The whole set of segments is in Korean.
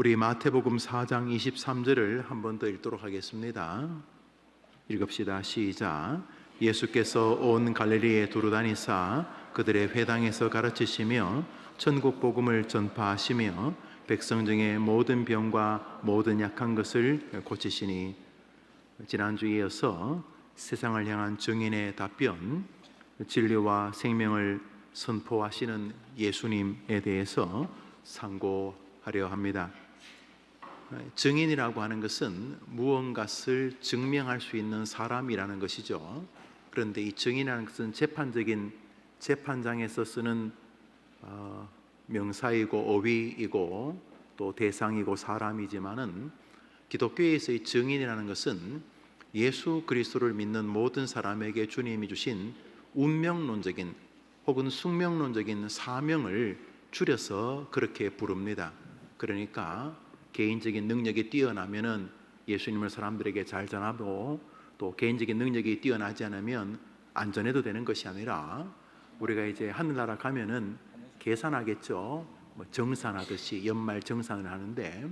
우리 마태복음 4장 23절을 한 번 더 읽도록 하겠습니다. 읽읍시다. 시작. 예수께서 온 갈릴리에 두루다니사 그들의 회당에서 가르치시며 천국 복음을 전파하시며 백성 중에 모든 병과 모든 약한 것을 고치시니. 지난주에 이어서 세상을 향한 증인의 답변, 진리와 생명을 선포하시는 예수님에 대해서 상고하려 합니다. 증인이라고 하는 것은 무언가를 증명할 수 있는 사람이라는 것이죠. 그런데 이 증인이라는 것은 재판장에서 쓰는 명사이고 어휘이고 또 대상이고 사람이지만은 기독교에서의 증인이라는 것은 예수 그리스도를 믿는 모든 사람에게 주님이 주신 운명론적인 혹은 숙명론적인 사명을 줄여서 그렇게 부릅니다. 그러니까 개인적인 능력이 뛰어나면은 예수님을 사람들에게 잘 전하고, 또 개인적인 능력이 뛰어나지 않으면 안 전해도 되는 것이 아니라, 우리가 이제 하늘나라 가면은 계산하겠죠. 뭐 정산하듯이 연말 정산을 하는데,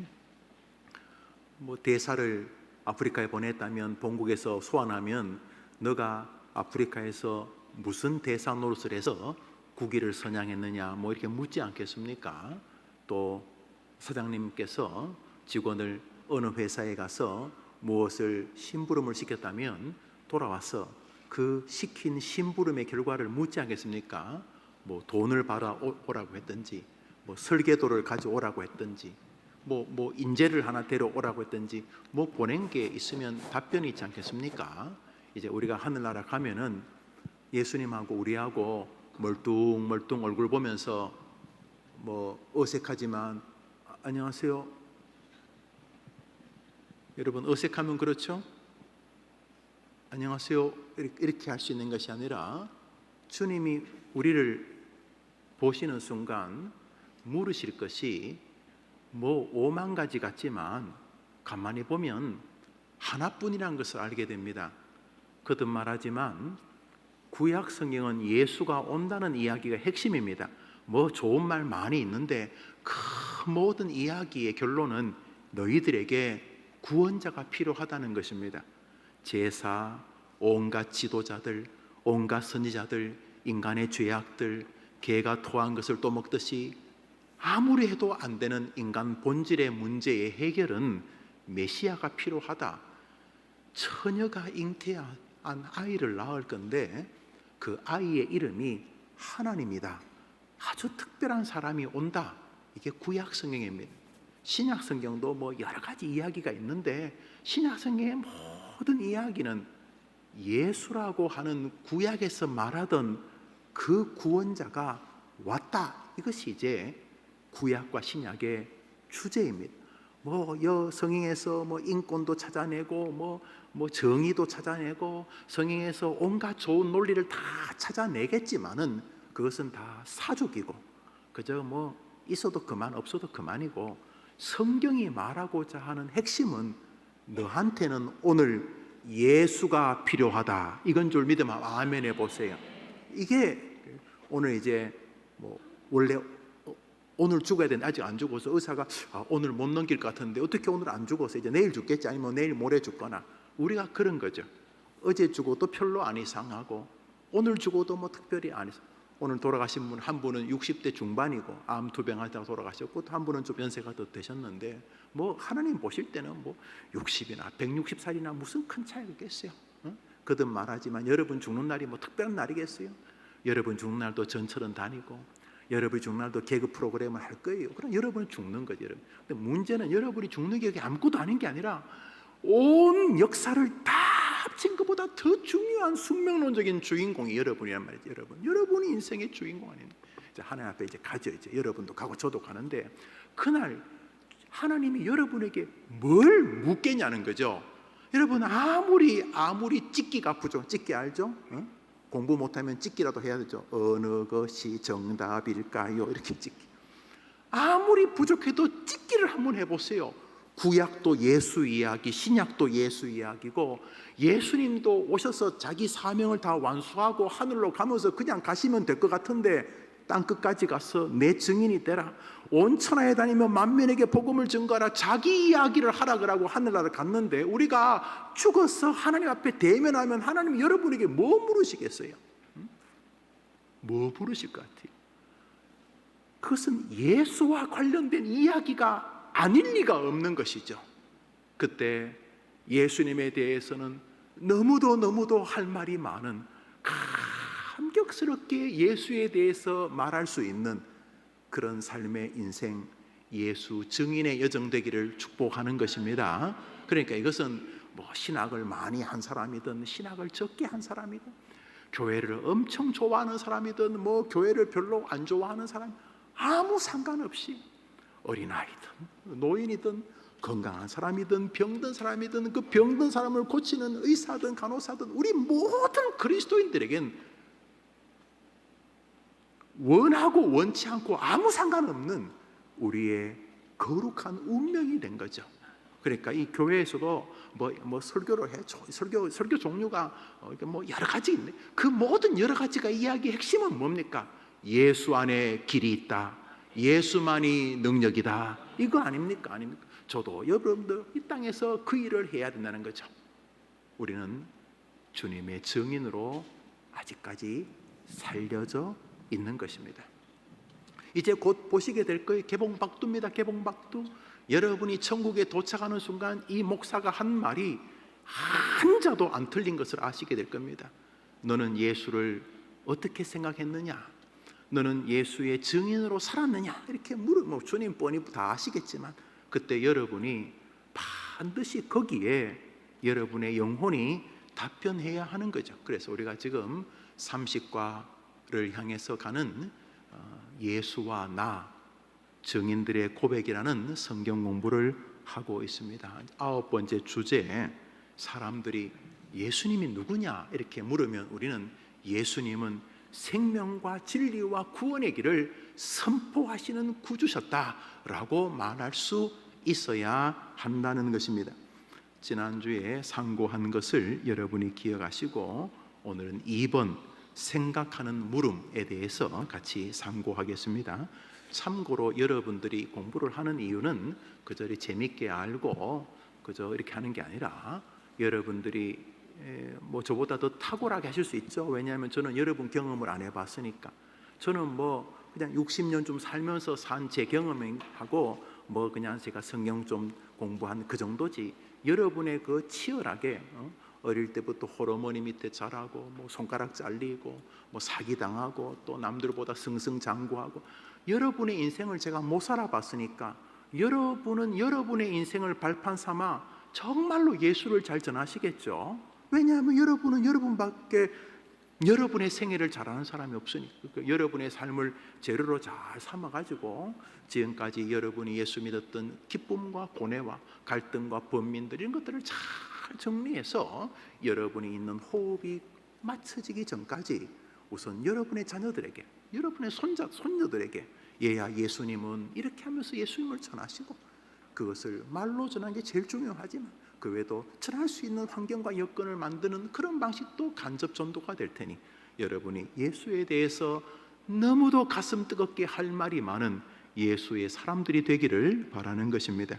뭐 대사를 아프리카에 보냈다면 본국에서 소환하면 너가 아프리카에서 무슨 대사 노릇을 해서 국위를 선양했느냐 뭐 이렇게 묻지 않겠습니까? 또 사장님께서 직원을 어느 회사에 가서 무엇을 심부름을 시켰다면 돌아와서 그 시킨 심부름의 결과를 묻지 않겠습니까? 뭐 돈을 받아 오라고 했든지, 뭐 설계도를 가져오라고 했든지, 뭐 인재를 하나 데려오라고 했든지, 뭐 보낸 게 있으면 답변이 있지 않겠습니까? 이제 우리가 하늘나라 가면은 예수님하고 우리하고 멀뚱멀뚱 얼굴 보면서 뭐 어색하지만 안녕하세요. 여러분 어색하면 그렇죠? 안녕하세요 이렇게 할 수 있는 것이 아니라 주님이 우리를 보시는 순간 물으실 것이 뭐 5만 가지 같지만 가만히 보면 하나뿐이라는 것을 알게 됩니다. 거듭 말하지만 구약 성경은 예수가 온다는 이야기가 핵심입니다. 뭐 좋은 말 많이 있는데 그 모든 이야기의 결론은 너희들에게 구원자가 필요하다는 것입니다. 제사, 온갖 지도자들, 온갖 선지자들, 인간의 죄악들, 개가 토한 것을 또 먹듯이 아무리 해도 안 되는 인간 본질의 문제의 해결은 메시아가 필요하다. 처녀가 잉태한 아이를 낳을 건데 그 아이의 이름이 하나님이다. 아주 특별한 사람이 온다. 이게 구약 성경입니다. 신약 성경도 뭐 여러 가지 이야기가 있는데 신약 성경의 모든 이야기는 예수라고 하는 구약에서 말하던 그 구원자가 왔다. 이것이 이제 구약과 신약의 주제입니다. 뭐 성경에서 뭐 인권도 찾아내고 뭐 정의도 찾아내고 성경에서 온갖 좋은 논리를 다 찾아내겠지만은 그것은 다 사족이고 그저 뭐 있어도 그만 없어도 그만이고, 성경이 말하고자 하는 핵심은 너한테는 오늘 예수가 필요하다. 이건 줄 믿으면 아멘 해보세요. 이게 오늘 이제 뭐 원래 오늘 죽어야 되는데 아직 안 죽어서 의사가 오늘 못 넘길 것 같은데 어떻게 오늘 안 죽어서 이제 내일 죽겠지, 아니면 내일 모레 죽거나, 우리가 그런 거죠. 어제 죽어도 별로 안 이상하고 오늘 죽어도 뭐 특별히 안 이상. 오늘 돌아가신 분 한 분은 60대 중반이고 암 투병하다가 돌아가셨고, 또 한 분은 좀 연세가 더 되셨는데 뭐 하나님 보실 때는 뭐 60이나 160살이나 무슨 큰 차이가 있겠어요? 거듭 말하지만 여러분 죽는 날이 뭐 특별한 날이겠어요? 여러분 죽는 날도 전철은 다니고 여러분이 죽는 날도 개그 프로그램을 할 거예요. 그럼 여러분은 죽는 거죠, 여러분. 근데 문제는 여러분이 죽는 게 아무것도 아닌 게 아니라 온 역사를 다 합친 것보다 더 중요한 숙명론적인 주인공이 여러분이란 말이죠. 여러분이 인생의 주인공 아닙니까? 하나님 앞에 이제 가죠. 이제 여러분도 가고 저도 가는데 그날 하나님이 여러분에게 뭘 묻겠냐는 거죠. 여러분 아무리 찍기가 부족, 찍기 알죠? 공부 못하면 찍기라도 해야 되죠. 어느 것이 정답일까요? 이렇게 찍기. 아무리 부족해도 찍기를 한번 해보세요. 구약도 예수 이야기, 신약도 예수 이야기고, 예수님도 오셔서 자기 사명을 다 완수하고 하늘로 가면서 그냥 가시면 될 것 같은데 땅 끝까지 가서 내 증인이 되라. 온 천하에 다니며 만민에게 복음을 증거하라, 자기 이야기를 하라 그러고 하늘나라를 갔는데 우리가 죽어서 하나님 앞에 대면하면 하나님이 여러분에게 뭐 물으시겠어요? 뭐 물으실 것 같아요? 그것은 예수와 관련된 이야기가 아닐 리가 없는 것이죠. 그때 예수님에 대해서는 너무도 할 말이 많은, 감격스럽게 예수에 대해서 말할 수 있는 그런 삶의 인생, 예수 증인의 여정 되기를 축복하는 것입니다. 그러니까 이것은 뭐 신학을 많이 한 사람이든 신학을 적게 한 사람이든 교회를 엄청 좋아하는 사람이든 뭐 교회를 별로 안 좋아하는 사람, 아무 상관없이 어린아이든 노인이든 건강한 사람이든 병든 사람이든 그 병든 사람을 고치는 의사든 간호사든 우리 모든 그리스도인들에겐 원하고 원치 않고 아무 상관없는 우리의 거룩한 운명이 된 거죠. 그러니까 이 교회에서도 뭐 설교를 해, 설교 종류가 뭐 여러 가지 있네. 그 모든 여러 가지가 이야기의 핵심은 뭡니까? 예수 안에 길이 있다, 예수만이 능력이다, 이거 아닙니까? 저도 여러분들 이 땅에서 그 일을 해야 된다는 거죠. 우리는 주님의 증인으로 아직까지 살려져 있는 것입니다. 이제 곧 보시게 될 거예요. 개봉박두입니다. 개봉박두. 여러분이 천국에 도착하는 순간 이 목사가 한 말이 한자도 안 틀린 것을 아시게 될 겁니다. 너는 예수를 어떻게 생각했느냐? 너는 예수의 증인으로 살았느냐? 이렇게 물으면 주님 뻔히 다 아시겠지만 그때 여러분이 반드시 거기에 여러분의 영혼이 답변해야 하는 거죠. 그래서 우리가 지금 삼식과를 향해서 가는 예수와 나 증인들의 고백이라는 성경 공부를 하고 있습니다. 9번째 주제, 사람들이 예수님이 누구냐 이렇게 물으면 우리는 예수님은 생명과 진리와 구원의 길을 선포하시는 구주셨다라고 말할 수 있어야 한다는 것입니다. 지난주에 상고한 것을 여러분이 기억하시고 오늘은 2번 생각하는 물음에 대해서 같이 상고하겠습니다. 참고로 여러분들이 공부를 하는 이유는 그저 재밌게 알고 그저 이렇게 하는 게 아니라 여러분들이 뭐 저보다 더 탁월하게 하실 수 있죠. 왜냐하면 저는 여러분 경험을 안 해봤으니까. 저는 뭐 그냥 60년 좀 살면서 산 제 경험하고 뭐 그냥 제가 성경 좀 공부한 그 정도지. 여러분의 그 치열하게 어릴 때부터 호르몬이 밑에 자라고 뭐 손가락 잘리고 뭐 사기당하고 또 남들보다 승승장구하고 여러분의 인생을 제가 못 살아봤으니까 여러분은 여러분의 인생을 발판 삼아 정말로 예수를 잘 전하시겠죠. 왜냐하면 여러분은 여러분밖에 여러분의 생애를 잘 아는 사람이 없으니까. 그러니까 여러분의 삶을 재료로 잘 삼아가지고 지금까지 여러분이 예수 믿었던 기쁨과 고뇌와 갈등과 번민들 이런 것들을 잘 정리해서 여러분이 있는 호흡이 맞춰지기 전까지 우선 여러분의 자녀들에게, 여러분의 손녀들에게 얘야 예수님은 이렇게 하면서 예수님을 전하시고 그것을 말로 전하는 게 제일 중요하지만 그 외에도 전할 수 있는 환경과 여건을 만드는 그런 방식도 간접 전도가 될 테니 여러분이 예수에 대해서 너무도 가슴 뜨겁게 할 말이 많은 예수의 사람들이 되기를 바라는 것입니다.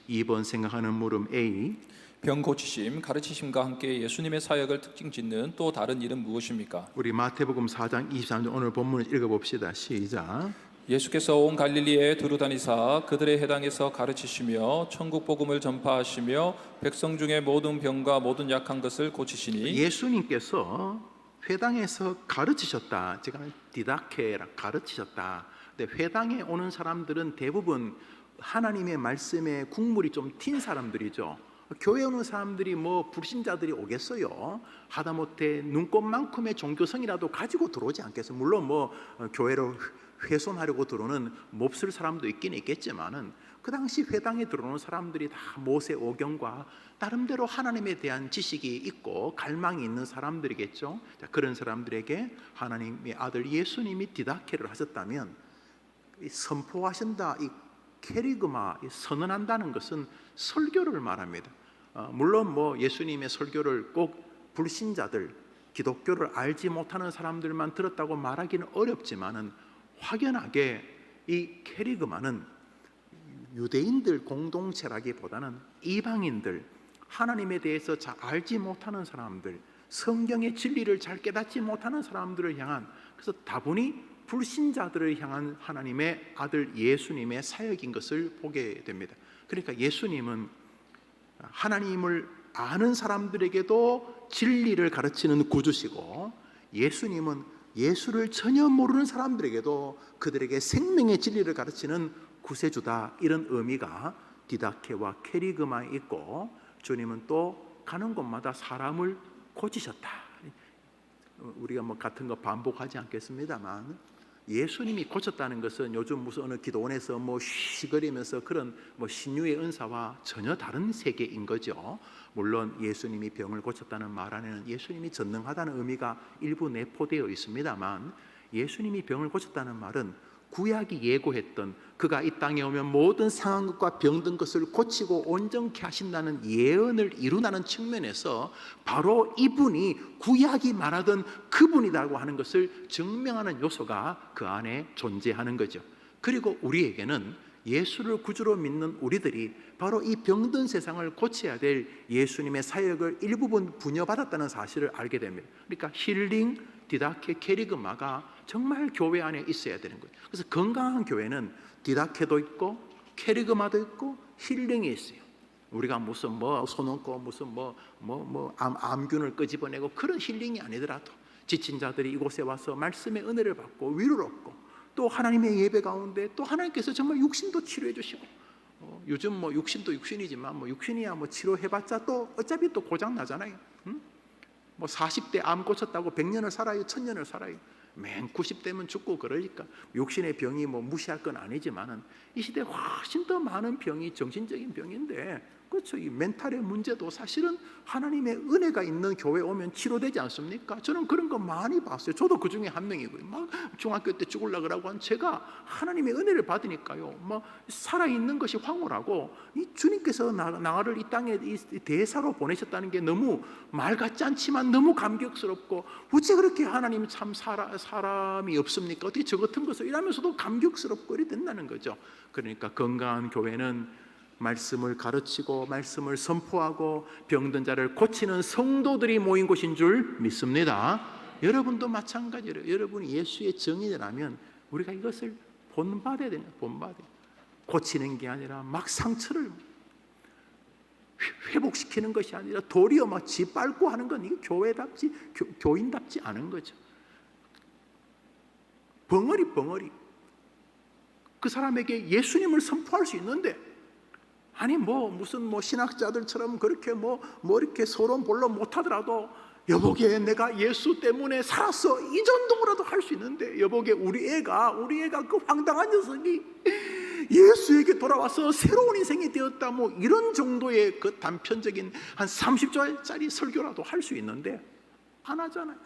2번 생각하는 물음 A, 병 고치심, 가르치심과 함께 예수님의 사역을 특징 짓는 또 다른 일은 무엇입니까? 우리 마태복음 4장 23절 오늘 본문을 읽어봅시다. 시작. 예수께서 온 갈릴리에 두루다니사 그들의 회당에서 가르치시며 천국 복음을 전파하시며 백성 중에 모든 병과 모든 약한 것을 고치시니. 예수님께서 회당에서 가르치셨다. 제가 디다케라 가르치셨다. 근데 회당에 오는 사람들은 대부분 하나님의 말씀에 국물이 좀 튄 사람들이죠. 교회 오는 사람들이 뭐 불신자들이 오겠어요. 하다못해 눈꽃만큼의 종교성이라도 가지고 들어오지 않겠어요. 물론 뭐 교회로 훼손하려고 들어오는 몹쓸 사람도 있긴 있겠지만은 그 당시 회당에 들어오는 사람들이 다 모세 오경과 나름대로 하나님에 대한 지식이 있고 갈망이 있는 사람들이겠죠. 자, 그런 사람들에게 하나님의 아들 예수님이 디다케를 하셨다면 선포하신다, 이 캐리그마, 선언한다는 것은 설교를 말합니다. 물론 뭐 예수님의 설교를 꼭 불신자들, 기독교를 알지 못하는 사람들만 들었다고 말하기는 어렵지만은 확연하게 이 케리그마는 유대인들 공동체라기보다는 이방인들, 하나님에 대해서 잘 알지 못하는 사람들, 성경의 진리를 잘 깨닫지 못하는 사람들을 향한, 그래서 다분히 불신자들을 향한 하나님의 아들 예수님의 사역인 것을 보게 됩니다. 그러니까 예수님은 하나님을 아는 사람들에게도 진리를 가르치는 구주시고, 예수님은 예수를 전혀 모르는 사람들에게도 그들에게 생명의 진리를 가르치는 구세주다, 이런 의미가 디다케와 케리그마에 있고, 주님은 또 가는 곳마다 사람을 고치셨다. 우리가 뭐 같은 거 반복하지 않겠습니다만, 예수님이 고쳤다는 것은 요즘 무슨 어느 기도원에서 뭐 쉬거리면서 그런 뭐 신유의 은사와 전혀 다른 세계인 거죠. 물론 예수님이 병을 고쳤다는 말 안에는 예수님이 전능하다는 의미가 일부 내포되어 있습니다만, 예수님이 병을 고쳤다는 말은 구약이 예고했던 그가 이 땅에 오면 모든 상한 것과 병든 것을 고치고 온전케 하신다는 예언을 이루나는 측면에서 바로 이분이 구약이 말하던 그분이라고 하는 것을 증명하는 요소가 그 안에 존재하는 거죠. 그리고 우리에게는 예수를 구주로 믿는 우리들이 바로 이 병든 세상을 고쳐야 될 예수님의 사역을 일부분 부여받았다는 사실을 알게 됩니다. 그러니까 힐링, 디다케, 케리그마가 정말 교회 안에 있어야 되는 거예요. 그래서 건강한 교회는 디다케도 있고 케리그마도 있고 힐링이 있어요. 우리가 무슨 뭐 손얹고 무슨 암균을 끄집어내고 그런 힐링이 아니더라도 지친 자들이 이곳에 와서 말씀의 은혜를 받고 위로를 얻고, 또 하나님의 예배 가운데 또 하나님께서 정말 육신도 치료해 주시고, 요즘 뭐 육신도 육신이지만 뭐 육신이야 뭐 치료해봤자 또 어차피 또 고장 나잖아요. 뭐 40대 암 고쳤다고 100년을 살아요, 1000년을 살아요. 맨 90대면 죽고 그러니까 육신의 병이 뭐 무시할 건 아니지만은 이 시대에 훨씬 더 많은 병이 정신적인 병인데, 그렇죠. 이 멘탈의 문제도 사실은 하나님의 은혜가 있는 교회에 오면 치료되지 않습니까? 저는 그런 거 많이 봤어요. 저도 그 중에 한 명이고요. 막 중학교 때 죽으려고 그러고 한 제가 하나님의 은혜를 받으니까요, 막 살아있는 것이 황홀하고, 이 주님께서 나를 이 땅에 이 대사로 보내셨다는 게 너무 말 같지 않지만 너무 감격스럽고, 어째 그렇게 하나님 참 사람이 없습니까? 어떻게 저 같은 것을 일하면서도 감격스럽고 이래 된다는 거죠. 그러니까 건강한 교회는 말씀을 가르치고 말씀을 선포하고 병든 자를 고치는 성도들이 모인 곳인 줄 믿습니다. 여러분도 마찬가지로 여러분이 예수의 증인이라면 우리가 이것을 본받아야 돼요. 본받아야 돼요. 고치는 게 아니라 막 상처를 회복시키는 것이 아니라 도리어 막 짓밟고 하는 건 이게 교회답지 교인답지 않은 거죠. 벙어리 그 사람에게 예수님을 선포할 수 있는데, 아니 무슨 신학자들처럼 그렇게 이렇게 소론 본론 못하더라도 여보게 내가 예수 때문에 살았어 이 정도라도 할 수 있는데, 여보게 우리 애가 그 황당한 녀석이 예수에게 돌아와서 새로운 인생이 되었다, 이런 정도의 그 단편적인 한 30절짜리 설교라도 할 수 있는데 안 하잖아요.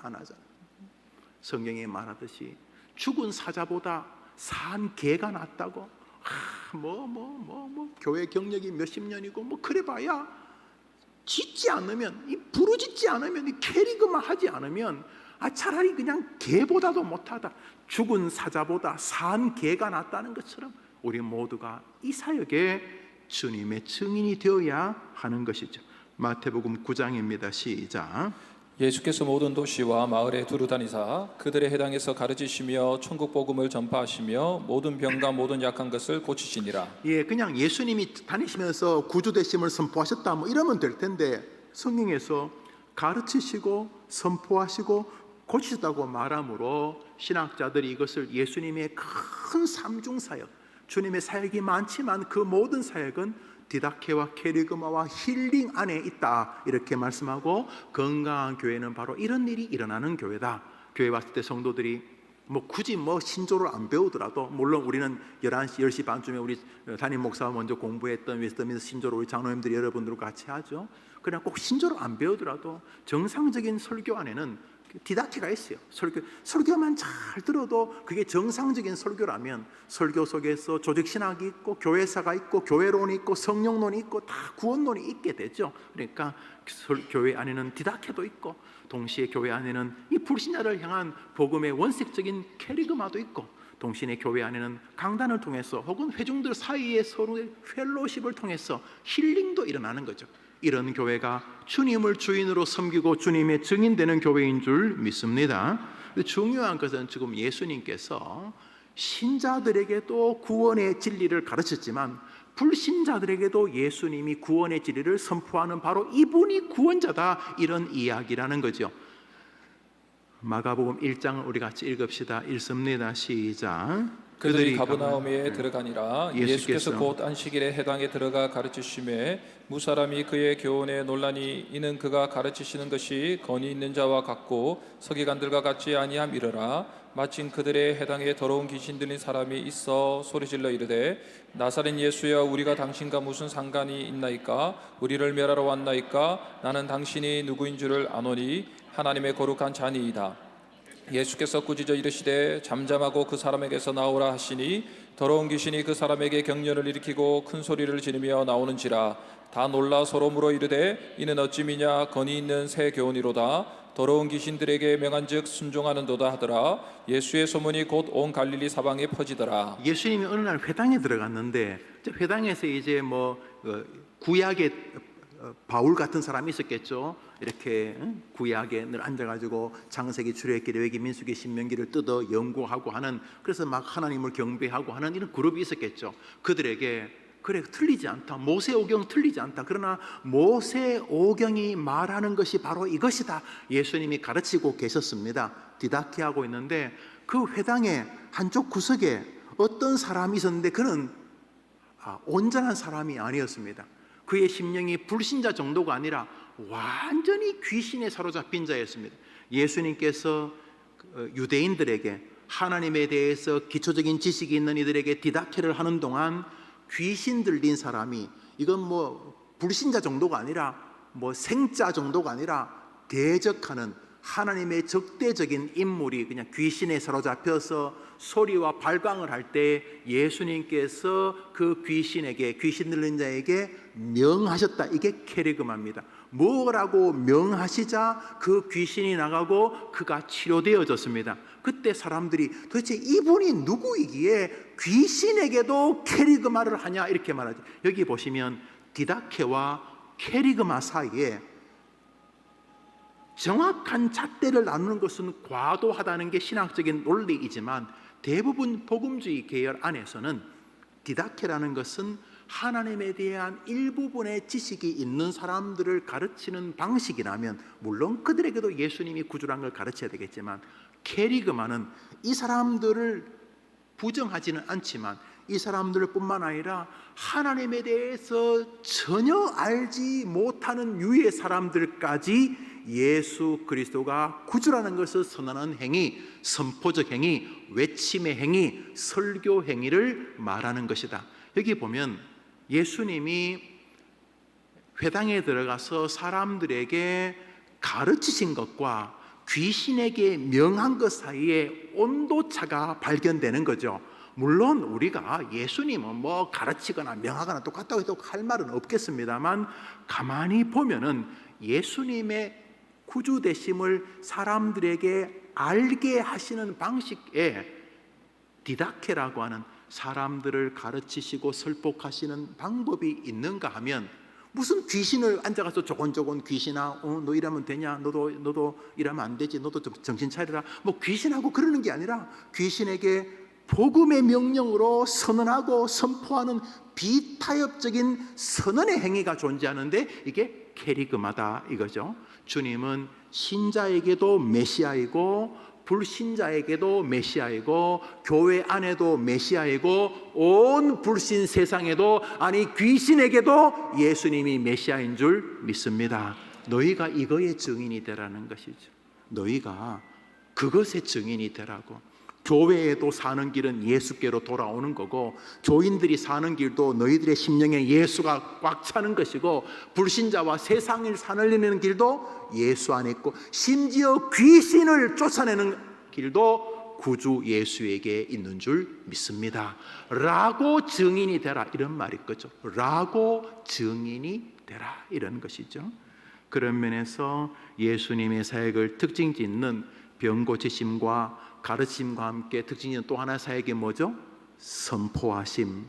성경에 말하듯이 죽은 사자보다 산 개가 낫다고. 교회 경력이 몇십 년이고 그래봐야 짓지 않으면, 부르짖지 않으면, 캐리그만 하지 않으면 차라리 그냥 개보다도 못하다, 죽은 사자보다 산 개가 낫다는 것처럼 우리 모두가 이 사역에 주님의 증인이 되어야 하는 것이죠. 마태복음 9장입니다. 시작. 예수께서 모든 도시와 마을에 두루 다니사 그들의 해당에서 가르치시며 천국 복음을 전파하시며 모든 병과 모든 약한 것을 고치시니라. 그냥 예수님이 다니시면서 구주 되심을 선포하셨다 이러면 될 텐데, 성경에서 가르치시고 선포하시고 고치셨다고 말함으로 신학자들이 이것을 예수님의 큰 삼중 사역, 주님의 사역이 많지만 그 모든 사역은 디다케와 케리그마와 힐링 안에 있다, 이렇게 말씀하고, 건강한 교회는 바로 이런 일이 일어나는 교회다. 교회 왔을 때 성도들이 굳이 신조를 안 배우더라도, 물론 우리는 11시, 10시 반쯤에 우리 담임 목사가 먼저 공부했던 웨스트민스터 신조를 우리 장로님들이 여러분들과 같이 하죠. 그냥 꼭 신조를 안 배우더라도 정상적인 설교 안에는 디다케가 있어요. 설교만 잘 들어도 그게 정상적인 설교라면, 설교 속에서 조직신학이 있고 교회사가 있고 교회론이 있고 성령론이 있고 다 구원론이 있게 되죠. 그러니까 교회 안에는 디다케도 있고, 동시에 교회 안에는 이 불신자를 향한 복음의 원색적인 캐리그마도 있고, 동신의 교회 안에는 강단을 통해서 혹은 회중들 사이에 서로의 펠로십을 통해서 힐링도 일어나는 거죠. 이런 교회가 주님을 주인으로 섬기고 주님의 증인되는 교회인 줄 믿습니다. 중요한 것은 지금 예수님께서 신자들에게도 구원의 진리를 가르쳤지만 불신자들에게도 예수님이 구원의 진리를 선포하는 바로 이분이 구원자다, 이런 이야기라는 거죠. 마가복음 1장 우리 같이 읽읍시다. 읽습니다. 시작. 그들이 가버나움에 들어가니라. 예수께서 예수께서 곧 안식일에 해당에 들어가 가르치심에 무사람이 그의 교훈에 논란이, 이는 그가 가르치시는 것이 권위 있는 자와 같고 서기관들과 같지 아니함이러라. 마침 그들의 해당에 더러운 귀신 들린 사람이 있어 소리질러 이르되 나사렛 예수여, 우리가 당신과 무슨 상관이 있나이까? 우리를 멸하러 왔나이까? 나는 당신이 누구인 줄을 아노니 하나님의 거룩한 자니이다. 예수께서 꾸짖어 이르시되 잠잠하고 그 사람에게서 나오라 하시니 더러운 귀신이 그 사람에게 경련을 일으키고 큰 소리를 지르며 나오는지라. 다 놀라 서로 물어 이르되 이는 어찌미냐? 권위 있는 새 교훈이로다. 더러운 귀신들에게 명한즉 순종하는도다 하더라. 예수의 소문이 곧 온 갈릴리 사방에 퍼지더라. 예수님이 어느 날 회당에 들어갔는데 회당에서 이제 구약의 바울 같은 사람이 있었겠죠. 이렇게 구약에 늘 앉아가지고 창세기, 출애굽기, 레위기, 민수기, 신명기를 뜯어 연구하고 하는, 그래서 막 하나님을 경배하고 하는 이런 그룹이 있었겠죠. 그들에게 그래, 틀리지 않다, 모세오경 틀리지 않다, 그러나 모세오경이 말하는 것이 바로 이것이다, 예수님이 가르치고 계셨습니다. 디다케하고 있는데 그 회당의 한쪽 구석에 어떤 사람이 있었는데 그는 온전한 사람이 아니었습니다. 그의 심령이 불신자 정도가 아니라 완전히 귀신에 사로잡힌 자였습니다. 예수님께서 유대인들에게 하나님에 대해서 기초적인 지식이 있는 이들에게 디다케를 하는 동안 귀신 들린 사람이, 이건 불신자 정도가 아니라 생자 정도가 아니라 대적하는 하나님의 적대적인 인물이 그냥 귀신에 사로잡혀서 소리와 발광을 할 때 예수님께서 그 귀신에게, 귀신 들린 자에게 명하셨다. 이게 케리그마입니다. 뭐라고 명하시자 그 귀신이 나가고 그가 치료되어졌습니다. 그때 사람들이 도대체 이분이 누구이기에 귀신에게도 케리그마를 하냐, 이렇게 말하죠. 여기 보시면 디다케와 케리그마 사이에 정확한 잣대를 나누는 것은 과도하다는 게 신학적인 논리이지만 대부분 복음주의 계열 안에서는 디다케라는 것은 하나님에 대한 일부분의 지식이 있는 사람들을 가르치는 방식이라면 물론 그들에게도 예수님이 구주란 걸 가르쳐야 되겠지만, 케리그마는 이 사람들을 부정하지는 않지만 이 사람들 뿐만 아니라 하나님에 대해서 전혀 알지 못하는 유의 사람들까지 예수 그리스도가 구주라는 것을 선언하는 행위, 선포적 행위, 외침의 행위, 설교 행위를 말하는 것이다. 여기 보면 예수님이 회당에 들어가서 사람들에게 가르치신 것과 귀신에게 명한 것 사이에 온도차가 발견되는 거죠. 물론 우리가 예수님은 가르치거나 명하거나 똑같다고 해도 할 말은 없겠습니다만, 가만히 보면은 예수님의 구주 되심을 사람들에게 알게 하시는 방식에 디다케라고 하는 사람들을 가르치시고 설득하시는 방법이 있는가 하면, 무슨 귀신을 앉아가서 조곤조곤 귀신아, 너 이러면 되냐, 너도 이러면 안 되지, 너도 좀 정신 차리라, 귀신하고 그러는 게 아니라 귀신에게 복음의 명령으로 선언하고 선포하는 비타협적인 선언의 행위가 존재하는데 이게 케리그마다 이거죠. 주님은 신자에게도 메시아이고 불신자에게도 메시아이고 교회 안에도 메시아이고 온 불신 세상에도, 아니 귀신에게도 예수님이 메시아인 줄 믿습니다. 너희가 이거의 증인이 되라는 것이죠. 너희가 그것의 증인이 되라고. 교회에도 사는 길은 예수께로 돌아오는 거고, 교인들이 사는 길도 너희들의 심령에 예수가 꽉 차는 것이고, 불신자와 세상을 살리는 길도 예수 안에 있고, 심지어 귀신을 쫓아내는 길도 구주 예수에게 있는 줄 믿습니다 라고 증인이 되라, 이런 말이 거죠. 라고 증인이 되라, 이런 것이죠. 그런 면에서 예수님의 사역을 특징 짓는 병 고치심과 가르침과 함께 특징이 또 하나 사역이 뭐죠? 선포하심,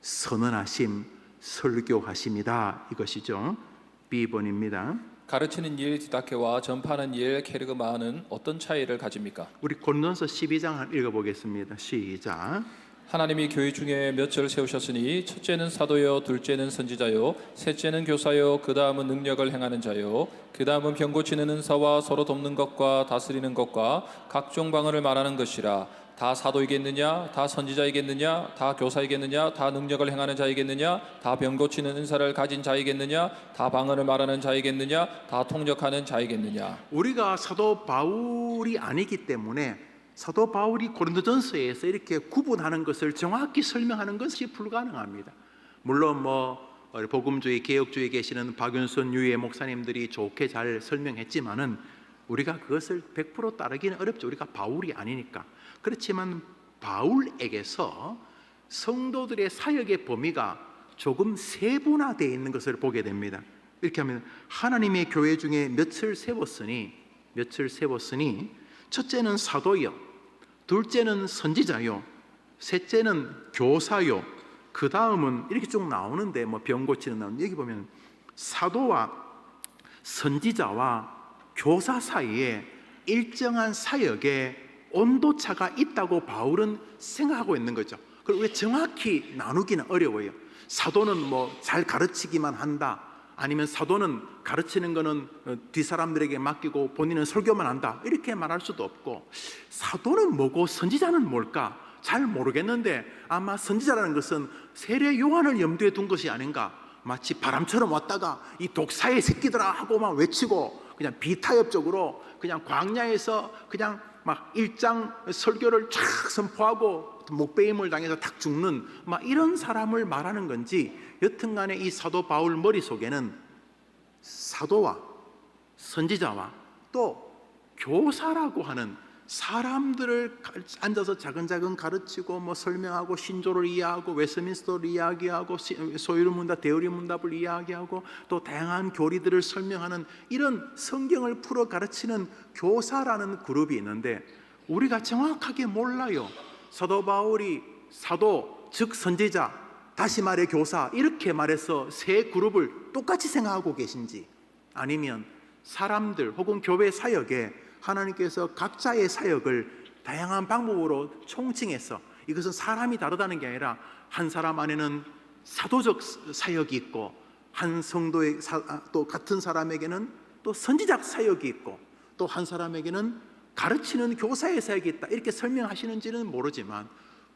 선언하심, 설교하심이다, 이것이죠. B번입니다. 가르치는 일 디다케와 전파하는 일 케르그마는 어떤 차이를 가집니까? 우리 고린도서 12장 읽어보겠습니다. 시작. 하나님이 교회 중에 몇 절을 세우셨으니 첫째는 사도요, 둘째는 선지자요, 셋째는 교사요, 그 다음은 능력을 행하는 자요, 그 다음은 병 고치는 은사와 서로 돕는 것과 다스리는 것과 각종 방언을 말하는 것이라. 다 사도이겠느냐? 다 선지자이겠느냐? 다 교사이겠느냐? 다 능력을 행하는 자이겠느냐? 다 병 고치는 은사를 가진 자이겠느냐? 다 방언을 말하는 자이겠느냐? 다 통역하는 자이겠느냐? 우리가 사도 바울이 아니기 때문에 사도 바울이 고린도전서에서 이렇게 구분하는 것을 정확히 설명하는 것이 불가능합니다. 물론 복음주의, 개혁주의에 계시는 박윤선 유해 목사님들이 좋게 잘 설명했지만은 우리가 그것을 100% 따르기는 어렵죠. 우리가 바울이 아니니까. 그렇지만 바울에게서 성도들의 사역의 범위가 조금 세분화되어 있는 것을 보게 됩니다. 이렇게 하면 하나님의 교회 중에 몇을 세웠으니 첫째는 사도요, 둘째는 선지자요, 셋째는 교사요, 그 다음은 이렇게 쭉 나오는데 병 고치는 나오는 여기 보면 사도와 선지자와 교사 사이에 일정한 사역의 온도차가 있다고 바울은 생각하고 있는 거죠. 그걸 왜 정확히 나누기는 어려워요. 사도는 잘 가르치기만 한다, 아니면 사도는 가르치는 거는 뒷사람들에게 맡기고 본인은 설교만 한다, 이렇게 말할 수도 없고, 사도는 뭐고 선지자는 뭘까 잘 모르겠는데 아마 선지자라는 것은 세례 요한을 염두에 둔 것이 아닌가. 마치 바람처럼 왔다가 이 독사의 새끼들아 하고만 외치고 그냥 비타협적으로 그냥 광야에서 그냥 막 일장 설교를 쫙 선포하고 목베임을 당해서 탁 죽는 이런 사람을 말하는 건지, 여튼간에 이 사도 바울 머릿속에는 사도와 선지자와 또 교사라고 하는 사람들을 앉아서 차근차근 가르치고 설명하고 신조를 이해하고 웨스민스터를 이야기하고 소유문답, 대의문답을 이야기하고 또 다양한 교리들을 설명하는 이런 성경을 풀어 가르치는 교사라는 그룹이 있는데, 우리가 정확하게 몰라요. 사도 바울이 사도 즉 선지자, 다시 말해 교사, 이렇게 말해서 세 그룹을 똑같이 생각하고 계신지, 아니면 사람들 혹은 교회 사역에 하나님께서 각자의 사역을 다양한 방법으로 총칭해서, 이것은 사람이 다르다는 게 아니라 한 사람 안에는 사도적 사역이 있고 한 성도의 또 같은 사람에게는 또 선지작 사역이 있고 또 한 사람에게는 가르치는 교사의 사역이 있다, 이렇게 설명하시는지는 모르지만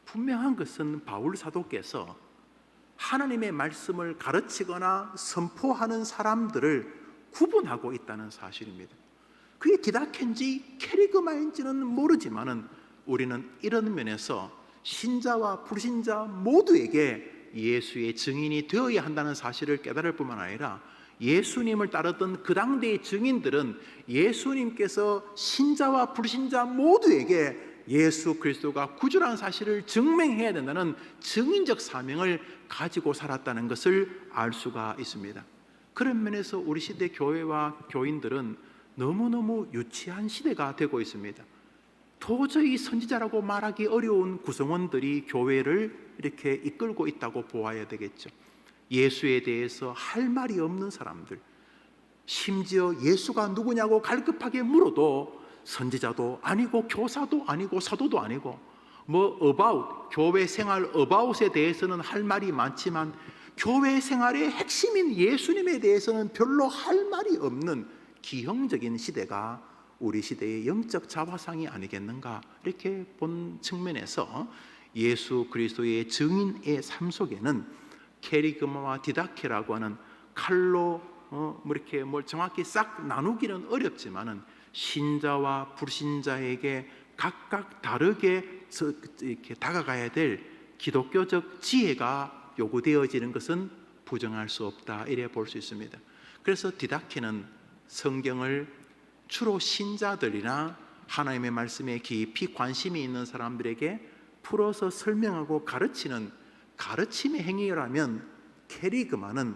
분명한 것은 바울 사도께서 하나님의 말씀을 가르치거나 선포하는 사람들을 구분하고 있다는 사실입니다. 그게 디다케인지 캐리그마인지는 모르지만은 우리는 이런 면에서 신자와 불신자 모두에게 예수의 증인이 되어야 한다는 사실을 깨달을 뿐만 아니라, 예수님을 따르던 그 당대의 증인들은 예수님께서 신자와 불신자 모두에게 예수 그리스도가 구주라는 사실을 증명해야 된다는 증인적 사명을 가지고 살았다는 것을 알 수가 있습니다. 그런 면에서 우리 시대 교회와 교인들은 너무너무 유치한 시대가 되고 있습니다. 도저히 선지자라고 말하기 어려운 구성원들이 교회를 이렇게 이끌고 있다고 보아야 되겠죠. 예수에 대해서 할 말이 없는 사람들, 심지어 예수가 누구냐고 갈급하게 물어도 선지자도 아니고 교사도 아니고 사도도 아니고 about, 교회 생활 about에 대해서는 할 말이 많지만 교회 생활의 핵심인 예수님에 대해서는 별로 할 말이 없는 기형적인 시대가 우리 시대의 영적 자화상이 아니겠는가, 이렇게 본 측면에서 예수 그리스도의 증인의 삶 속에는 캐리그마와 디다케라고 하는 칼로 이렇게 정확히 싹 나누기는 어렵지만은 신자와 불신자에게 각각 다르게 이렇게 다가가야 될 기독교적 지혜가 요구되어지는 것은 부정할 수 없다, 이래 볼 수 있습니다. 그래서 디다케는 성경을 주로 신자들이나 하나님의 말씀에 깊이 관심이 있는 사람들에게 풀어서 설명하고 가르치는 가르침의 행위라면, 캐리그마는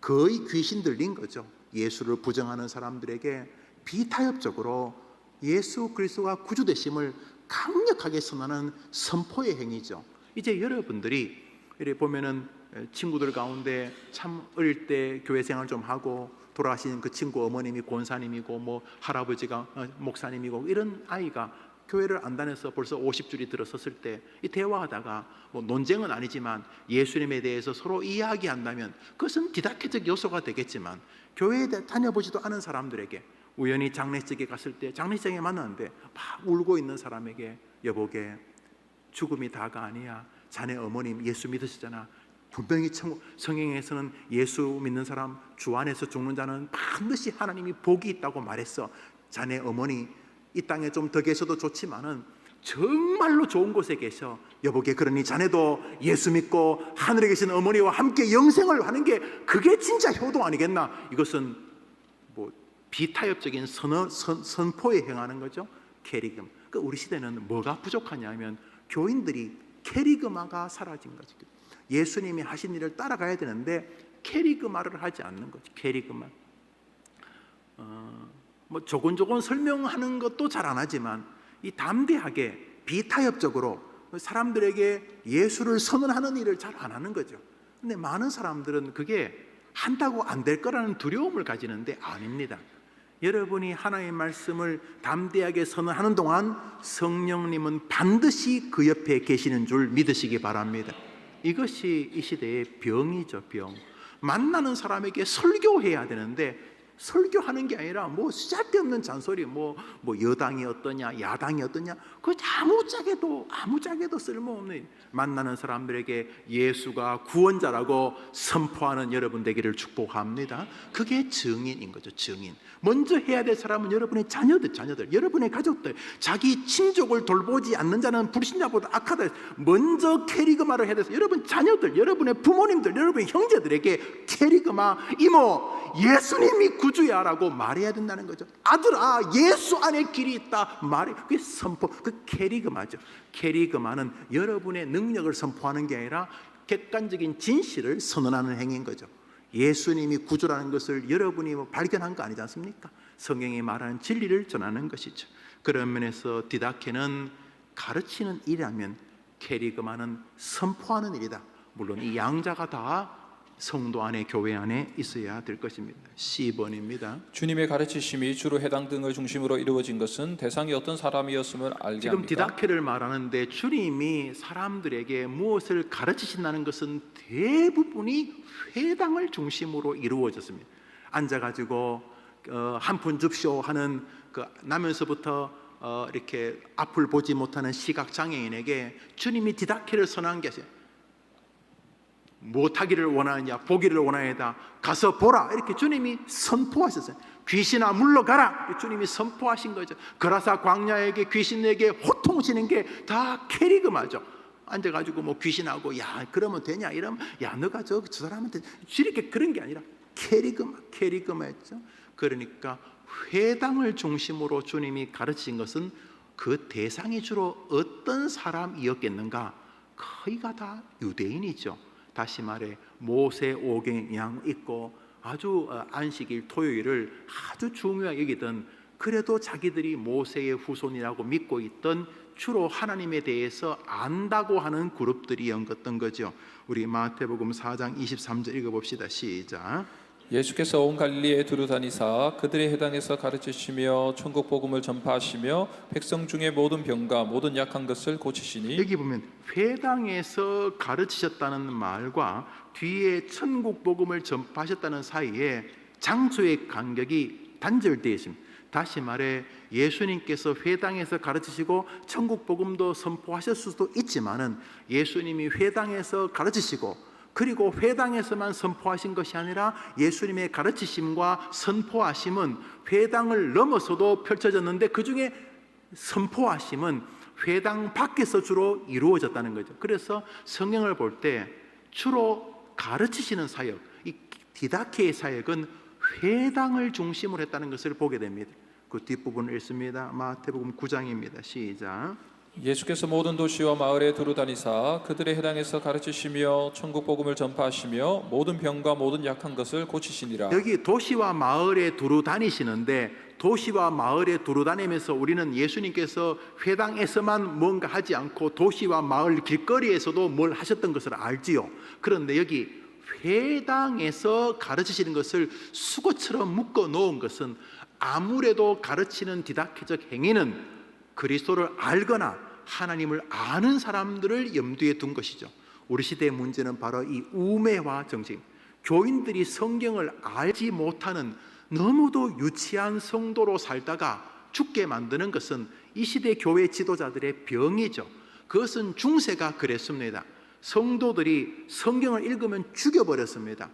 거의 귀신 들린 거죠. 예수를 부정하는 사람들에게 비타협적으로 예수 그리스도가 구주 되심을 강력하게 선언하는 선포의 행위죠. 이제 여러분들이 이렇게 보면은 친구들 가운데 참 어릴 때 교회 생활 좀 하고 돌아가신 그 친구 어머님이 권사님이고 뭐 할아버지가 목사님이고 이런 아이가 교회를 안 다녀서 벌써 50줄이 들어섰을 때 이 대화하다가 뭐 논쟁은 아니지만 예수님에 대해서 서로 이야기한다면 그것은 디다케적 요소가 되겠지만 교회에 다녀보지도 않은 사람들에게 우연히 장례식에 갔을 때 장례식장에 만났는데 막 울고 있는 사람에게 여보게 죽음이 다가 아니야. 자네 어머님 예수 믿으시잖아. 분명히 성경에서는 예수 믿는 사람 주 안에서 죽는 자는 반드시 하나님이 복이 있다고 말했어. 자네 어머니 이 땅에 좀 더 계셔도 좋지만은 정말로 좋은 곳에 계셔. 여보게 그러니 자네도 예수 믿고 하늘에 계신 어머니와 함께 영생을 하는 게 그게 진짜 효도 아니겠나. 이것은 뭐 비타협적인 선포에 행하는 거죠. 캐리금. 그 우리 시대는 뭐가 부족하냐면 교인들이 캐리그마가 사라진 거죠. 예수님이 하신 일을 따라가야 되는데 캐리그마를 하지 않는 거죠. 캐리그마. 뭐 조곤조곤 설명하는 것도 잘 안 하지만 이 담대하게 비타협적으로 사람들에게 예수를 선언하는 일을 잘 안 하는 거죠. 근데 많은 사람들은 그게 한다고 안 될 거라는 두려움을 가지는데 아닙니다. 여러분이 하나님의 말씀을 담대하게 선언하는 동안 성령님은 반드시 그 옆에 계시는 줄 믿으시기 바랍니다. 이것이 이 시대의 병이죠. 병. 만나는 사람에게 설교해야 되는데 설교하는 게 아니라 뭐 쓸데없는 잔소리 뭐 여당이 어떠냐 야당이 어떠냐 그 아무짝에도 쓸모없는 만나는 사람들에게 예수가 구원자라고 선포하는 여러분 되기를 축복합니다. 그게 증인인 거죠. 증인. 먼저 해야 될 사람은 여러분의 자녀들 여러분의 가족들. 자기 친족을 돌보지 않는 자는 불신자보다 악하다. 먼저 캐리그마를 해야 돼서 여러분 자녀들 여러분의 부모님들 여러분의 형제들에게 캐리그마 이모 예수님이 구주야라고 말해야 된다는 거죠. 아들아 예수 안에 길이 있다 말해. 그게 선포. 그 캐리그마죠. 캐리그마는 여러분의 능력을 선포하는 게 아니라 객관적인 진실을 선언하는 행위인 거죠. 예수님이 구주라는 것을 여러분이 발견한 거 아니지 않습니까? 성경이 말하는 진리를 전하는 것이죠. 그런 면에서 디다케는 가르치는 일이라면 캐리그마는 선포하는 일이다. 물론 이 양자가 다 성도 안에 교회 안에 있어야 될 것입니다. C번입니다. 주님의 가르치심이 주로 해당 등을 중심으로 이루어진 것은 대상이 어떤 사람이었음을 알게 지금 합니까? 디다케를 말하는데 주님이 사람들에게 무엇을 가르치신다는 것은 대부분이 회당을 중심으로 이루어졌습니다. 앉아가지고 한 푼 줍쇼 하는 그 나면서부터 이렇게 앞을 보지 못하는 시각장애인에게 주님이 디다케를 선언한 게 있어요. 못하기를 원하느냐 보기를 원하느냐 가서 보라 이렇게 주님이 선포하셨어요. 귀신아 물러가라 주님이 선포하신 거죠. 거라사 광야에게 귀신에게 호통치는 게 다 캐리그마죠. 앉아가지고 뭐 귀신하고 야 그러면 되냐 이러면 야 너가 저 사람한테 이렇게 그런 게 아니라 캐리그마였죠. 그러니까 회당을 중심으로 주님이 가르친 것은 그 대상이 주로 어떤 사람이었겠는가? 거의가 다 유대인이죠. 다시 말해 모세 오경 양 있고 아주 안식일 토요일을 아주 중요하게 여기던 그래도 자기들이 모세의 후손이라고 믿고 있던 주로 하나님에 대해서 안다고 하는 그룹들이 엮었던 거죠. 우리 마태복음 4장 23절 읽어봅시다. 시작. 예수께서 온 갈릴리에 두루 다니사 그들의 해당에서 가르치시며 천국 복음을 전파하시며 백성 중에 모든 병과 모든 약한 것을 고치시니 여기 보면 회당에서 가르치셨다는 말과 뒤에 천국 복음을 전파하셨다는 사이에 장소의 간격이 단절되어 있습니다. 다시 말해 예수님께서 회당에서 가르치시고 천국 복음도 선포하셨을 수도 있지만은 예수님이 회당에서 가르치시고 그리고 회당에서만 선포하신 것이 아니라 예수님의 가르치심과 선포하심은 회당을 넘어서도 펼쳐졌는데 그 중에 선포하심은 회당 밖에서 주로 이루어졌다는 거죠. 그래서 성경을 볼 때 주로 가르치시는 사역, 이 디다케의 사역은 회당을 중심으로 했다는 것을 보게 됩니다. 그 뒷부분을 읽습니다. 마태복음 9장입니다. 시작. 예수께서 모든 도시와 마을에 두루 다니사 그들의 해당에서 가르치시며 천국 복음을 전파하시며 모든 병과 모든 약한 것을 고치시니라. 여기 도시와 마을에 두루 다니시는데 도시와 마을에 두루다니면서 우리는 예수님께서 회당에서만 뭔가 하지 않고 도시와 마을 길거리에서도 뭘 하셨던 것을 알지요. 그런데 여기 회당에서 가르치시는 것을 수고처럼 묶어 놓은 것은 아무래도 가르치는 디다케적 행위는 그리스도를 알거나 하나님을 아는 사람들을 염두에 둔 것이죠. 우리 시대의 문제는 바로 이 우매화 정책, 교인들이 성경을 알지 못하는 너무도 유치한 성도로 살다가 죽게 만드는 것은 이 시대 교회 지도자들의 병이죠. 그것은 중세가 그랬습니다. 성도들이 성경을 읽으면 죽여버렸습니다.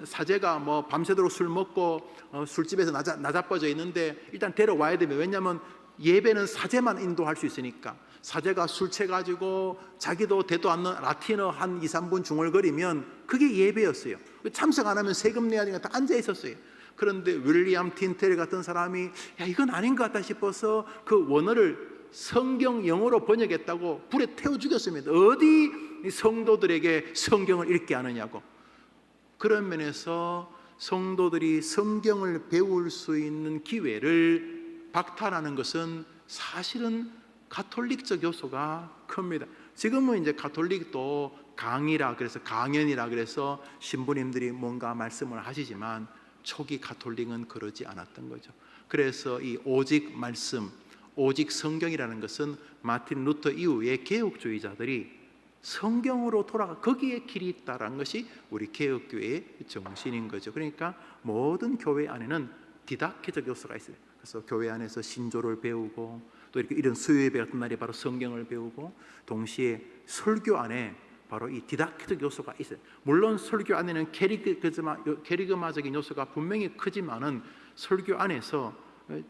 사제가 뭐 밤새도록 술 먹고 술집에서 나자빠져 있는데 일단 데려와야 됩니다. 왜냐하면 예배는 사제만 인도할 수 있으니까. 사제가 술 취해가지고 자기도 대도 않는 라틴어 한 2, 3분 중얼거리면 그게 예배였어요. 참석 안 하면 세금 내야 되니까 다 앉아 있었어요. 그런데 윌리엄 틴텔 같은 사람이 야 이건 아닌 것 같다 싶어서 그 원어를 성경 영어로 번역했다고 불에 태워 죽였습니다. 어디 성도들에게 성경을 읽게 하느냐고. 그런 면에서 성도들이 성경을 배울 수 있는 기회를 박탈하는 것은 사실은 가톨릭적 요소가 큽니다. 지금은 이제 가톨릭도 강의라 그래서 강연이라 그래서 신부님들이 뭔가 말씀을 하시지만 초기 가톨릭은 그러지 않았던 거죠. 그래서 이 오직 말씀, 오직 성경이라는 것은 마틴 루터 이후에 개혁주의자들이 성경으로 돌아가 거기에 길이 있다라는 것이 우리 개혁교회의 정신인 거죠. 그러니까 모든 교회 안에는 디다케적 요소가 있어요. 그래서 교회 안에서 신조를 배우고 또 이렇게 이런 수요예배 같은 날에 바로 성경을 배우고 동시에 설교 안에 바로 이 디다케적 요소가 있어요. 물론 설교 안에는 캐리그마적인 요소가 분명히 크지만은 설교 안에서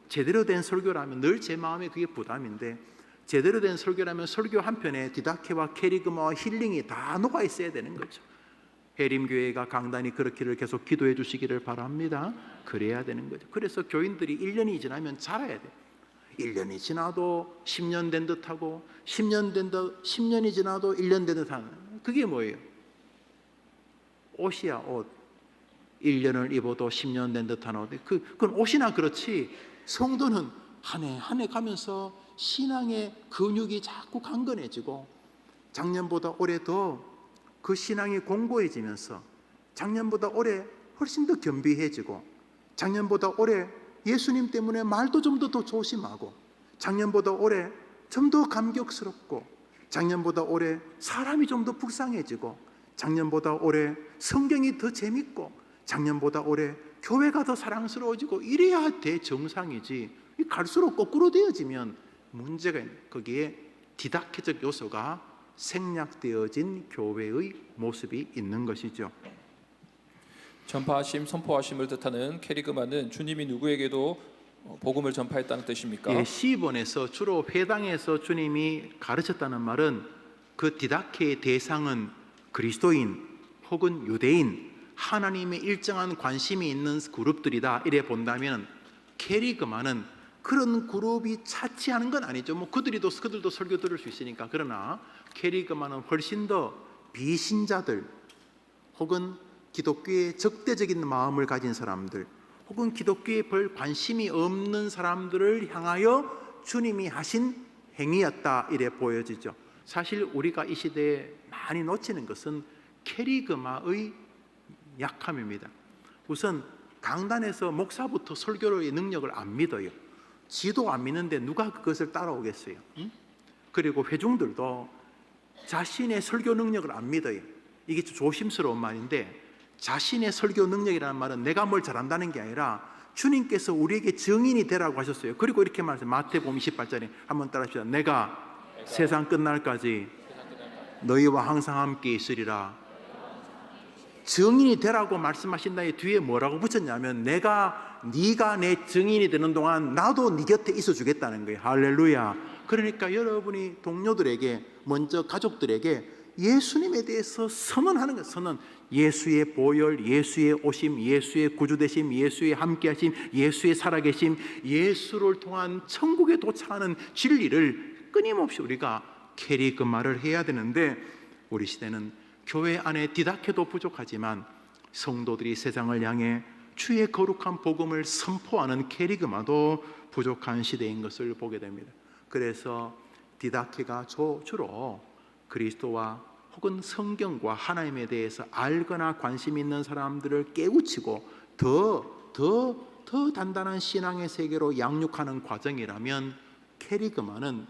제대로 된 설교라면 늘 제 마음에 그게 부담인데 제대로 된 설교라면 설교 한편에 디다케와 캐리그마와 힐링이 다 녹아 있어야 되는 거죠. 해림교회가 강단이 그렇기를 계속 기도해 주시기를 바랍니다. 그래야 되는 거죠. 그래서 교인들이 1년이 지나면 자라야 돼요. 1년이 지나도 10년 된 듯하고 10년이 지나도 1년 된 듯하는 그게 뭐예요? 옷이야 옷. 1년을 입어도 10년 된 듯한 옷. 그건 옷이나 그렇지 성도는 한 해 한 해 가면서 신앙의 근육이 자꾸 강건해지고 작년보다 올해 더 그 신앙이 공고해지면서 작년보다 올해 훨씬 더 겸비해지고 작년보다 올해 예수님 때문에 말도 좀 더 조심하고 작년보다 올해 좀 더 감격스럽고 작년보다 올해 사람이 좀 더 불쌍해지고 작년보다 올해 성경이 더 재밌고 작년보다 올해 교회가 더 사랑스러워지고 이래야 대정상이지 갈수록 거꾸로 되어지면 문제가 있는 거기에 디다케적 요소가 생략되어진 교회의 모습이 있는 것이죠. 전파하심, 선포하심을 뜻하는 캐리그마는 주님이 누구에게도 복음을 전파했다는 뜻입니까? 예, 시본에서 주로 회당에서 주님이 가르쳤다는 말은 그 디다케의 대상은 그리스도인 혹은 유대인 하나님의 일정한 관심이 있는 그룹들이다 이래 본다면 캐리그마는 그런 그룹이 차치하는 건 아니죠. 뭐 그들도 설교 들을 수 있으니까. 그러나 캐리그마는 훨씬 더 비신자들 혹은 기독교에 적대적인 마음을 가진 사람들 혹은 기독교에 별 관심이 없는 사람들을 향하여 주님이 하신 행위였다 이래 보여지죠. 사실 우리가 이 시대에 많이 놓치는 것은 캐리그마의 약함입니다. 우선 강단에서 목사부터 설교의 능력을 안 믿어요. 지도 안 믿는데 누가 그것을 따라오겠어요? 그리고 회중들도 자신의 설교 능력을 안 믿어요. 이게 조심스러운 말인데 자신의 설교 능력이라는 말은 내가 뭘 잘한다는 게 아니라 주님께서 우리에게 증인이 되라고 하셨어요. 그리고 이렇게 말했어요. 마태복음 28절에 한번 따라합시다. 내가 세상 끝날까지 너희와 항상 함께 있으리라. 증인이 되라고 말씀하신 다음에 뒤에 뭐라고 붙였냐면 네가 내 증인이 되는 동안 나도 네 곁에 있어 주겠다는 거예요. 할렐루야. 그러니까 여러분이 동료들에게 먼저 가족들에게 예수님에 대해서 선언하는 거예요. 선언. 예수의 보혈, 예수의 오심, 예수의 구주되심, 예수의 함께하심, 예수의 살아계심, 예수를 통한 천국에 도착하는 진리를 끊임없이 우리가 캐리그마를 해야 되는데 우리 시대는 교회 안에 디다케도 부족하지만 성도들이 세상을 향해 주의 거룩한 복음을 선포하는 캐리그마도 부족한 시대인 것을 보게 됩니다. 그래서 디다케가 주로 그리스도와 혹은 성경과 하나님에 대해서 알거나 관심 있는 사람들을 깨우치고 더 단단한 신앙의 세계로 양육하는 과정이라면, 캐리그마는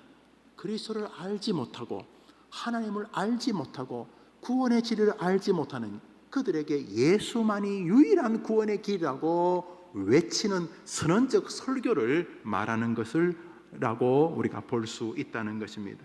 그리스도를 알지 못하고 하나님을 알지 못하고 구원의 진리를 알지 못하는 그들에게 예수만이 유일한 구원의 길이라고 외치는 선언적 설교를 말하는 것을 라고 우리가 볼 수 있다는 것입니다.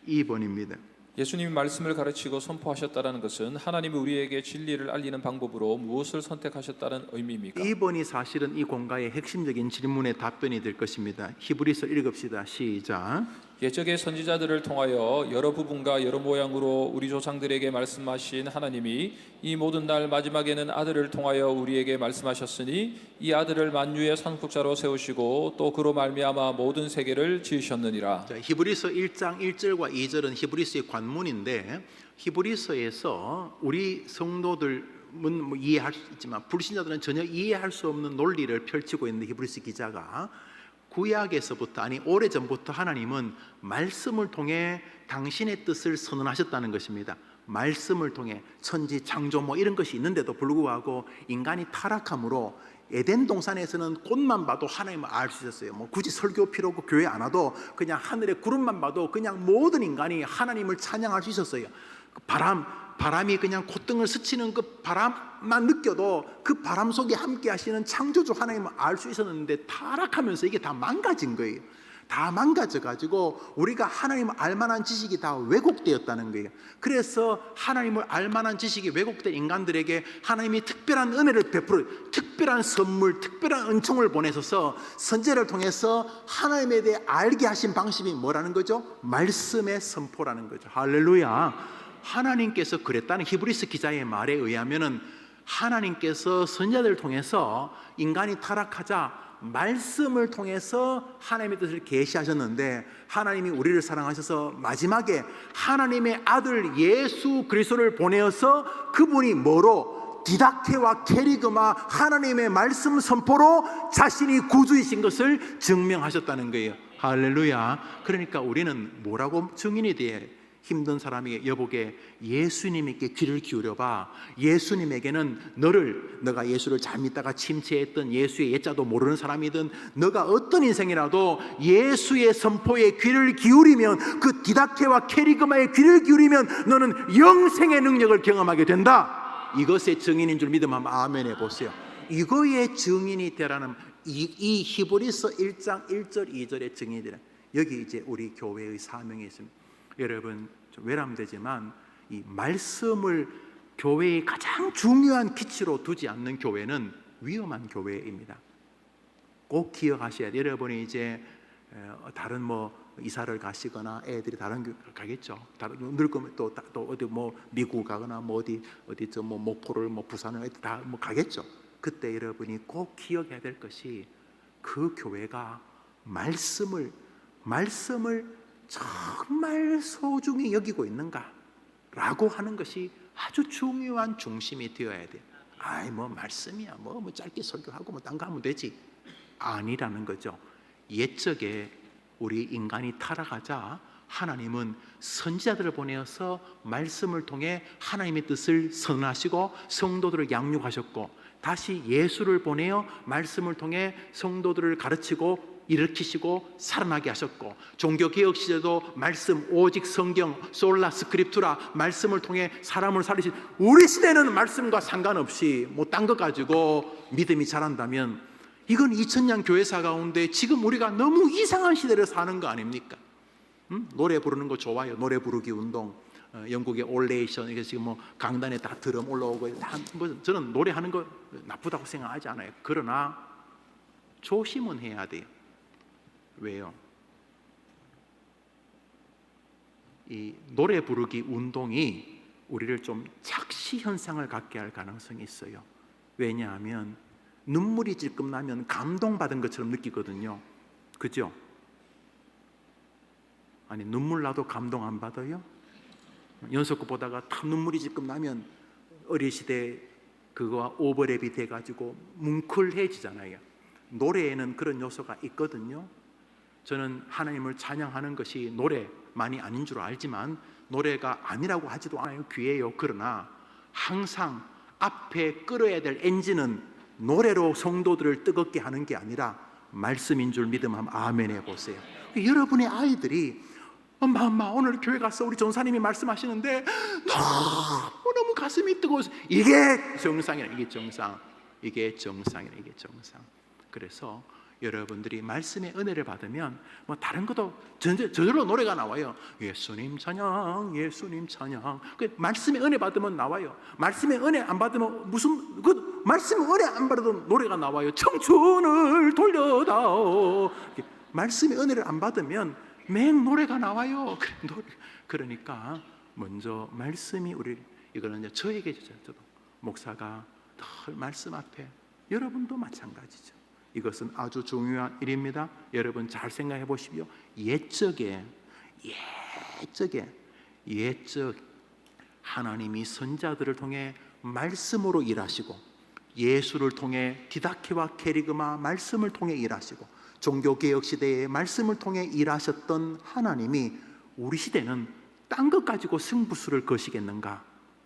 2번입니다. 예수님이 말씀을 가르치고 선포하셨다는 것은 하나님이 우리에게 진리를 알리는 방법으로 무엇을 선택하셨다는 의미입니까? 2번이 사실은 이 공가의 핵심적인 질문의 답변이 될 것입니다. 히브리서 읽읍시다. 시작. 옛적의 선지자들을 통하여 여러 부분과 여러 모양으로 우리 조상들에게 말씀하신 하나님이 이 모든 날 마지막에는 아들을 통하여 우리에게 말씀하셨으니 이 아들을 만유의 상속자로 세우시고 또 그로 말미암아 모든 세계를 지으셨느니라. 자, 히브리서 1장 1절과 2절은 히브리서의 관문인데, 히브리서에서 우리 성도들은 이해할 수 있지만 불신자들은 전혀 이해할 수 없는 논리를 펼치고 있는 히브리서 기자가, 구약에서부터, 아니 오래전부터 하나님은 말씀을 통해 당신의 뜻을 선언하셨다는 것입니다. 말씀을 통해 천지 창조 이런 것이 있는데도 불구하고 인간이 타락함으로 에덴 동산에서는 꽃만 봐도 하나님을 알 수 있었어요. 굳이 설교 필요 없고 교회 안 와도 그냥 하늘의 구름만 봐도 그냥 모든 인간이 하나님을 찬양할 수 있었어요. 바람이 그냥 콧등을 스치는 그 바람만 느껴도 그 바람 속에 함께 하시는 창조주 하나님을 알 수 있었는데, 타락하면서 이게 다 망가진 거예요. 다 망가져가지고 우리가 하나님을 알만한 지식이 다 왜곡되었다는 거예요. 그래서 하나님을 알만한 지식이 왜곡된 인간들에게 하나님이 특별한 은혜를 베풀어, 특별한 선물, 특별한 은총을 보내셔서 선제를 통해서 하나님에 대해 알게 하신 방식이 뭐라는 거죠? 말씀의 선포라는 거죠. 할렐루야. 하나님께서 그랬다는 히브리서 기자의 말에 의하면은, 하나님께서 선지자들을 통해서 인간이 타락하자 말씀을 통해서 하나님의 뜻을 계시하셨는데, 하나님이 우리를 사랑하셔서 마지막에 하나님의 아들 예수 그리스도를 보내어서 그분이 뭐로? 디다케와 캐리그마 하나님의 말씀 선포로 자신이 구주이신 것을 증명하셨다는 거예요. 할렐루야. 그러니까 우리는 뭐라고 증인이 돼? 힘든 사람에게, 여보게 예수님께 귀를 기울여봐. 예수님에게는 너가 예수를 잘 믿다가 침체했던 예수의 예자도 모르는 사람이든, 너가 어떤 인생이라도 예수의 선포에 귀를 기울이면, 그 디다케와 캐리그마의 귀를 기울이면 너는 영생의 능력을 경험하게 된다. 이것의 증인인 줄 믿으면 아멘 해보세요. 이거의 증인이 되라는 이 히브리서 1장 1절 2절의 증인이라. 여기 이제 우리 교회의 사명이 있습니다. 여러분, 좀 외람되지만 이 말씀을 교회의 가장 중요한 기치로 두지 않는 교회는 위험한 교회입니다. 꼭 기억하셔야 돼요. 여러분이 이제 다른 이사를 가시거나 애들이 다른 교회 가겠죠. 늙으면 또 어디 미국 가거나 어디 목포를 부산을 다 가겠죠. 그때 여러분이 꼭 기억해야 될 것이, 그 교회가 말씀을 정말 소중히 여기고 있는가 라고 하는 것이 아주 중요한 중심이 되어야 돼요. 말씀이야 짧게 설교하고 딴 거 하면 되지, 아니라는 거죠. 옛적에 우리 인간이 타락하자 하나님은 선지자들을 보내어서 말씀을 통해 하나님의 뜻을 선언하시고 성도들을 양육하셨고, 다시 예수를 보내어 말씀을 통해 성도들을 가르치고 일으키시고 살아나게 하셨고, 종교개혁 시대도 말씀, 오직 성경, 솔라 스크립투라, 말씀을 통해 사람을 살리신, 우리 시대는 말씀과 상관없이 딴 거 가지고 믿음이 자란다면, 이건 2000년 교회사 가운데 지금 우리가 너무 이상한 시대를 사는 거 아닙니까? 노래 부르는 거 좋아요. 노래 부르기 운동, 영국의 올레이션, 이게 지금 강단에 다 드럼 올라오고, 저는 노래하는 거 나쁘다고 생각하지 않아요. 그러나 조심은 해야 돼요. 왜요? 이 노래 부르기 운동이 우리를 좀 착시 현상을 갖게 할 가능성이 있어요. 왜냐하면 눈물이 질끔 나면 감동받은 것처럼 느끼거든요. 그죠? 아니, 눈물 나도 감동 안 받아요? 연속극 보다가 다 눈물이 질끔 나면 어린 시대 그거와 오버랩이 돼가지고 뭉클해지잖아요. 노래에는 그런 요소가 있거든요. 저는 하나님을 찬양하는 것이 노래만이 아닌 줄 알지만 노래가 아니라고 하지도 않아요. 귀해요. 그러나 항상 앞에 끌어야 될 엔진은 노래로 성도들을 뜨겁게 하는 게 아니라 말씀인 줄 믿으면 한번 아멘 해보세요. 여러분의 아이들이 엄마 오늘 교회 가서 우리 전사님이 말씀하시는데 너무 가슴이 뜨거워서 이게 정상이라. 이게 정상. 그래서 여러분들이 말씀의 은혜를 받으면 뭐 다른 것도 저절로 노래가 나와요. 예수님 찬양, 예수님 찬양. 그 말씀의 은혜 받으면 나와요. 말씀의 은혜 안 받으면 말씀의 은혜 안 받아도 노래가 나와요. 청춘을 돌려다오. 말씀의 은혜를 안 받으면 맹 노래가 나와요. 그러니까 먼저 말씀이 이거는 이제 저에게 저도 목사가 늘 말씀 앞에, 여러분도 마찬가지죠. 이것은 아주 중요한 일입니다. 여러분 잘 생각해 보십시오. 옛적 하나님이 선자들을 통해 말씀으로 일하시고, 예수를 통해 디다케와 케리그마 말씀을 통해 일하시고, 종교개혁 시대에 말씀을 통해 일하셨던 하나님이 우리 시대는 딴 것 가지고 승부수를 거시겠는가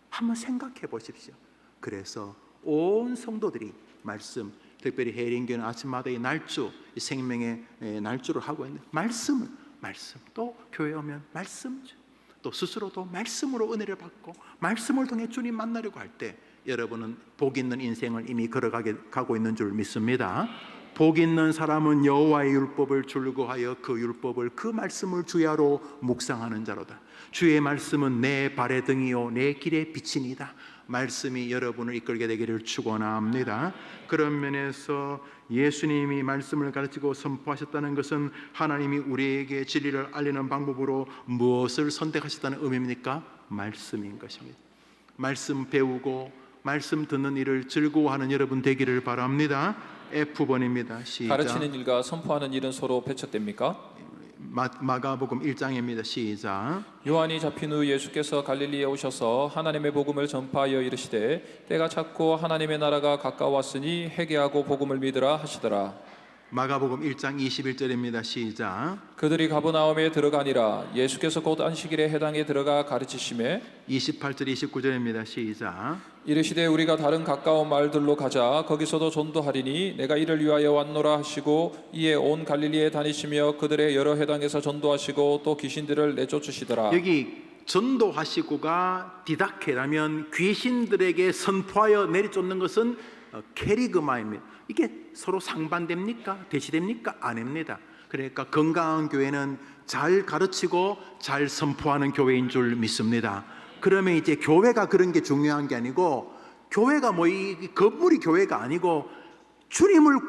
한번 생각해 보십시오. 그래서 온 성도들이 말씀, 특별히 해린교는 아침마다의 날주, 생명의 날주를 하고 있는데 말씀, 또 교회 오면 말씀, 또 스스로도 말씀으로 은혜를 받고 말씀을 통해 주님 만나려고 할 때 여러분은 복 있는 인생을 이미 가고 있는 줄 믿습니다. 복 있는 사람은 여호와의 율법을 즐거워하여 그 율법을, 그 말씀을 주야로 묵상하는 자로다. 주의 말씀은 내 발의 등이요 내 길의 빛이니이다. 말씀이 여러분을 이끌게 되기를 축원합니다. 그런 면에서 예수님이 말씀을 가르치고 선포하셨다는 것은 하나님이 우리에게 진리를 알리는 방법으로 무엇을 선택하셨다는 의미입니까? 말씀인 것입니다. 말씀 배우고 말씀 듣는 일을 즐거워하는 여러분 되기를 바랍니다. F번입니다. 시작. 가르치는 일과 선포하는 일은 서로 배척됩니까? 마가복음 1장입니다. 시작. 요한이 잡힌 후 예수께서 갈릴리에 오셔서 하나님의 복음을 전파하여 이르시되 때가 찼고 하나님의 나라가 가까웠으니 회개하고 복음을 믿으라 하시더라. 마가복음 1장 21절입니다. 시작. 그들이 가버나움에 들어가니라. 예수께서 곧 안식일에 해당에 들어가 가르치심에 28절 29절입니다. 시작. 이르시되 우리가 다른 가까운 마을들로 가자. 거기서도 전도하리니 내가 이를 위하여 왔노라 하시고 이에 온 갈릴리에 다니시며 그들의 여러 해당에서 전도하시고 또 귀신들을 내쫓으시더라. 여기 전도하시고가 디다케라면 귀신들에게 선포하여 내리쫓는 것은 케리그마입니다. 이게 서로 상반됩니까? 대치됩니까? 아닙니다. 그러니까 건강한 교회는 잘 가르치고 잘 선포하는 교회인 줄 믿습니다. 그러면 이제 교회가 그런 게 중요한 게 아니고, 교회가 뭐 이 건물이 교회가 아니고 주님을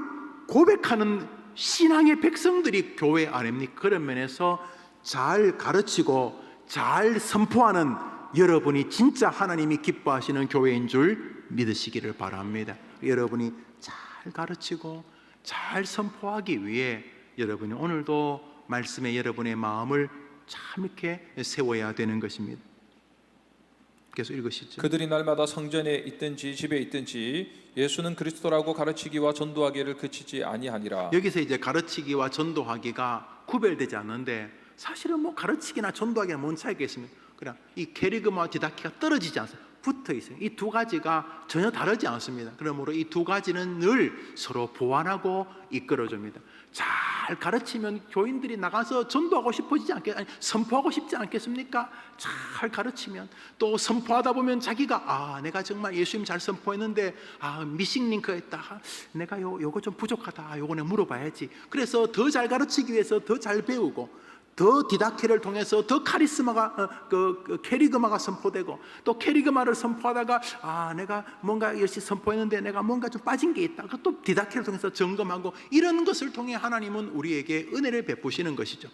고백하는 신앙의 백성들이 교회 아닙니까? 그런 면에서 잘 가르치고 잘 선포하는 여러분이 진짜 하나님이 기뻐하시는 교회인 줄 믿으시기를 바랍니다. 여러분이 잘 가르치고 잘 선포하기 위해 여러분이 오늘도 말씀에 여러분의 마음을 참 이렇게 세워야 되는 것입니다. 계속 읽으시죠. 그들이 날마다 성전에 있든지 집에 있든지 예수는 그리스도라고 가르치기와 전도하기를 그치지 아니하니라. 여기서 이제 가르치기와 전도하기가 구별되지 않는데, 사실은 뭐 가르치기나 전도하기나 뭔 차이가 있습니까? 그냥 이 케리그마와 디다키가 떨어지지 않습니다. 붙어 있어요. 이 두 가지가 전혀 다르지 않습니다. 그러므로 이 두 가지는 늘 서로 보완하고 이끌어줍니다. 잘 가르치면 교인들이 나가서 전도하고 싶어지지 선포하고 싶지 않겠습니까? 잘 가르치면 또 선포하다 보면 자기가 내가 정말 예수님 잘 선포했는데 미싱 링크가 있다. 내가 요거 좀 부족하다. 요거 내가 물어봐야지. 그래서 더 잘 가르치기 위해서 더 잘 배우고, 더 디다케를 통해서 더 카리스마가 케리그마가 선포되고, 또 케리그마를 선포하다가 내가 뭔가 열심히 선포했는데 내가 뭔가 좀 빠진 게 있다. 또 디다케를 통해서 점검하고, 이런 것을 통해 하나님은 우리에게 은혜를 베푸시는 것이죠.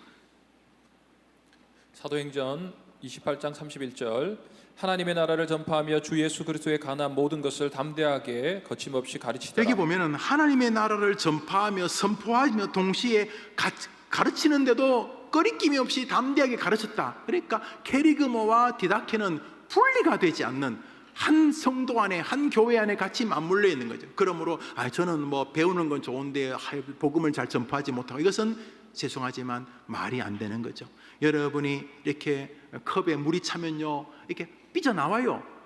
사도행전 28장 31절 하나님의 나라를 전파하며 주 예수 그리스도에 관한 모든 것을 담대하게 거침없이 가르치더라. 여기 보면은 하나님의 나라를 전파하며 선포하며 동시에 가르치는데도 꺼리낌이 없이 담대하게 가르쳤다. 그러니까 케리그마와 디다케는 분리가 되지 않는 한 성도 안에, 한 교회 안에 같이 맞물려 있는 거죠. 그러므로 저는 뭐 배우는 건 좋은데 복음을 잘 전파하지 못하고, 이것은 죄송하지만 말이 안 되는 거죠. 여러분이 이렇게 컵에 물이 차면요, 이렇게 삐져나와요.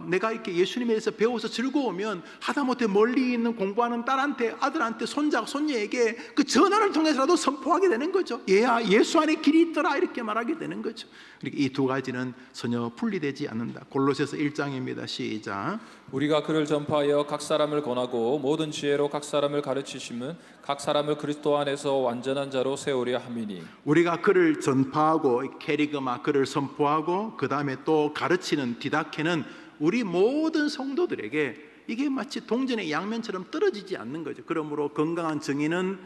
내가 이렇게 예수님에 대해서 배워서 즐거우면 하다못해 멀리 있는 공부하는 딸한테, 아들한테, 손자, 손녀에게 그 전화를 통해서라도 선포하게 되는 거죠. 얘야, 예수 안에 길이 있더라, 이렇게 말하게 되는 거죠. 이 두 가지는 전혀 분리되지 않는다. 골로새서 1장입니다. 시작. 우리가 그를 전파하여 각 사람을 권하고 모든 지혜로 각 사람을 가르치심은 각 사람을 그리스도 안에서 완전한 자로 세우려 함이니. 우리가 그를 전파하고, 캐리그마, 그를 선포하고, 그 다음에 또 가르치는 디다케는 우리 모든 성도들에게 이게 마치 동전의 양면처럼 떨어지지 않는 거죠. 그러므로 건강한 증인은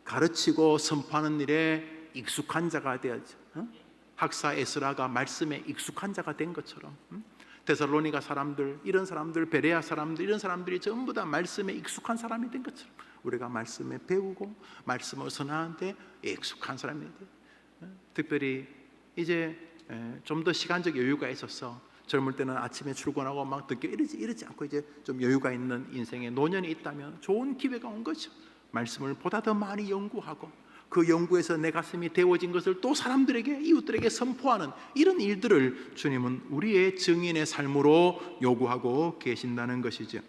가르치고 선포하는 일에 익숙한 자가 되어야죠. 학사 에스라가 말씀에 익숙한 자가 된 것처럼, 데살로니가 사람들, 이런 사람들, 베레아 사람들, 이런 사람들이 전부 다 말씀에 익숙한 사람이 된 것처럼 우리가 말씀에 배우고 말씀을 선하는데 익숙한 사람이 돼요. 특별히 이제 좀 더 시간적 여유가 있어서 젊을 때는 아침에 출근하고 막 늦게 이러지 않고 이제 좀 여유가 있는 인생에 노년이 있다면 좋은 기회가 온 거죠. 말씀을 보다 더 많이 연구하고 그 연구에서 내 가슴이 데워진 것을 또 사람들에게, 이웃들에게 선포하는 이런 일들을 주님은 우리의 증인의 삶으로 요구하고 계신다는 것이죠.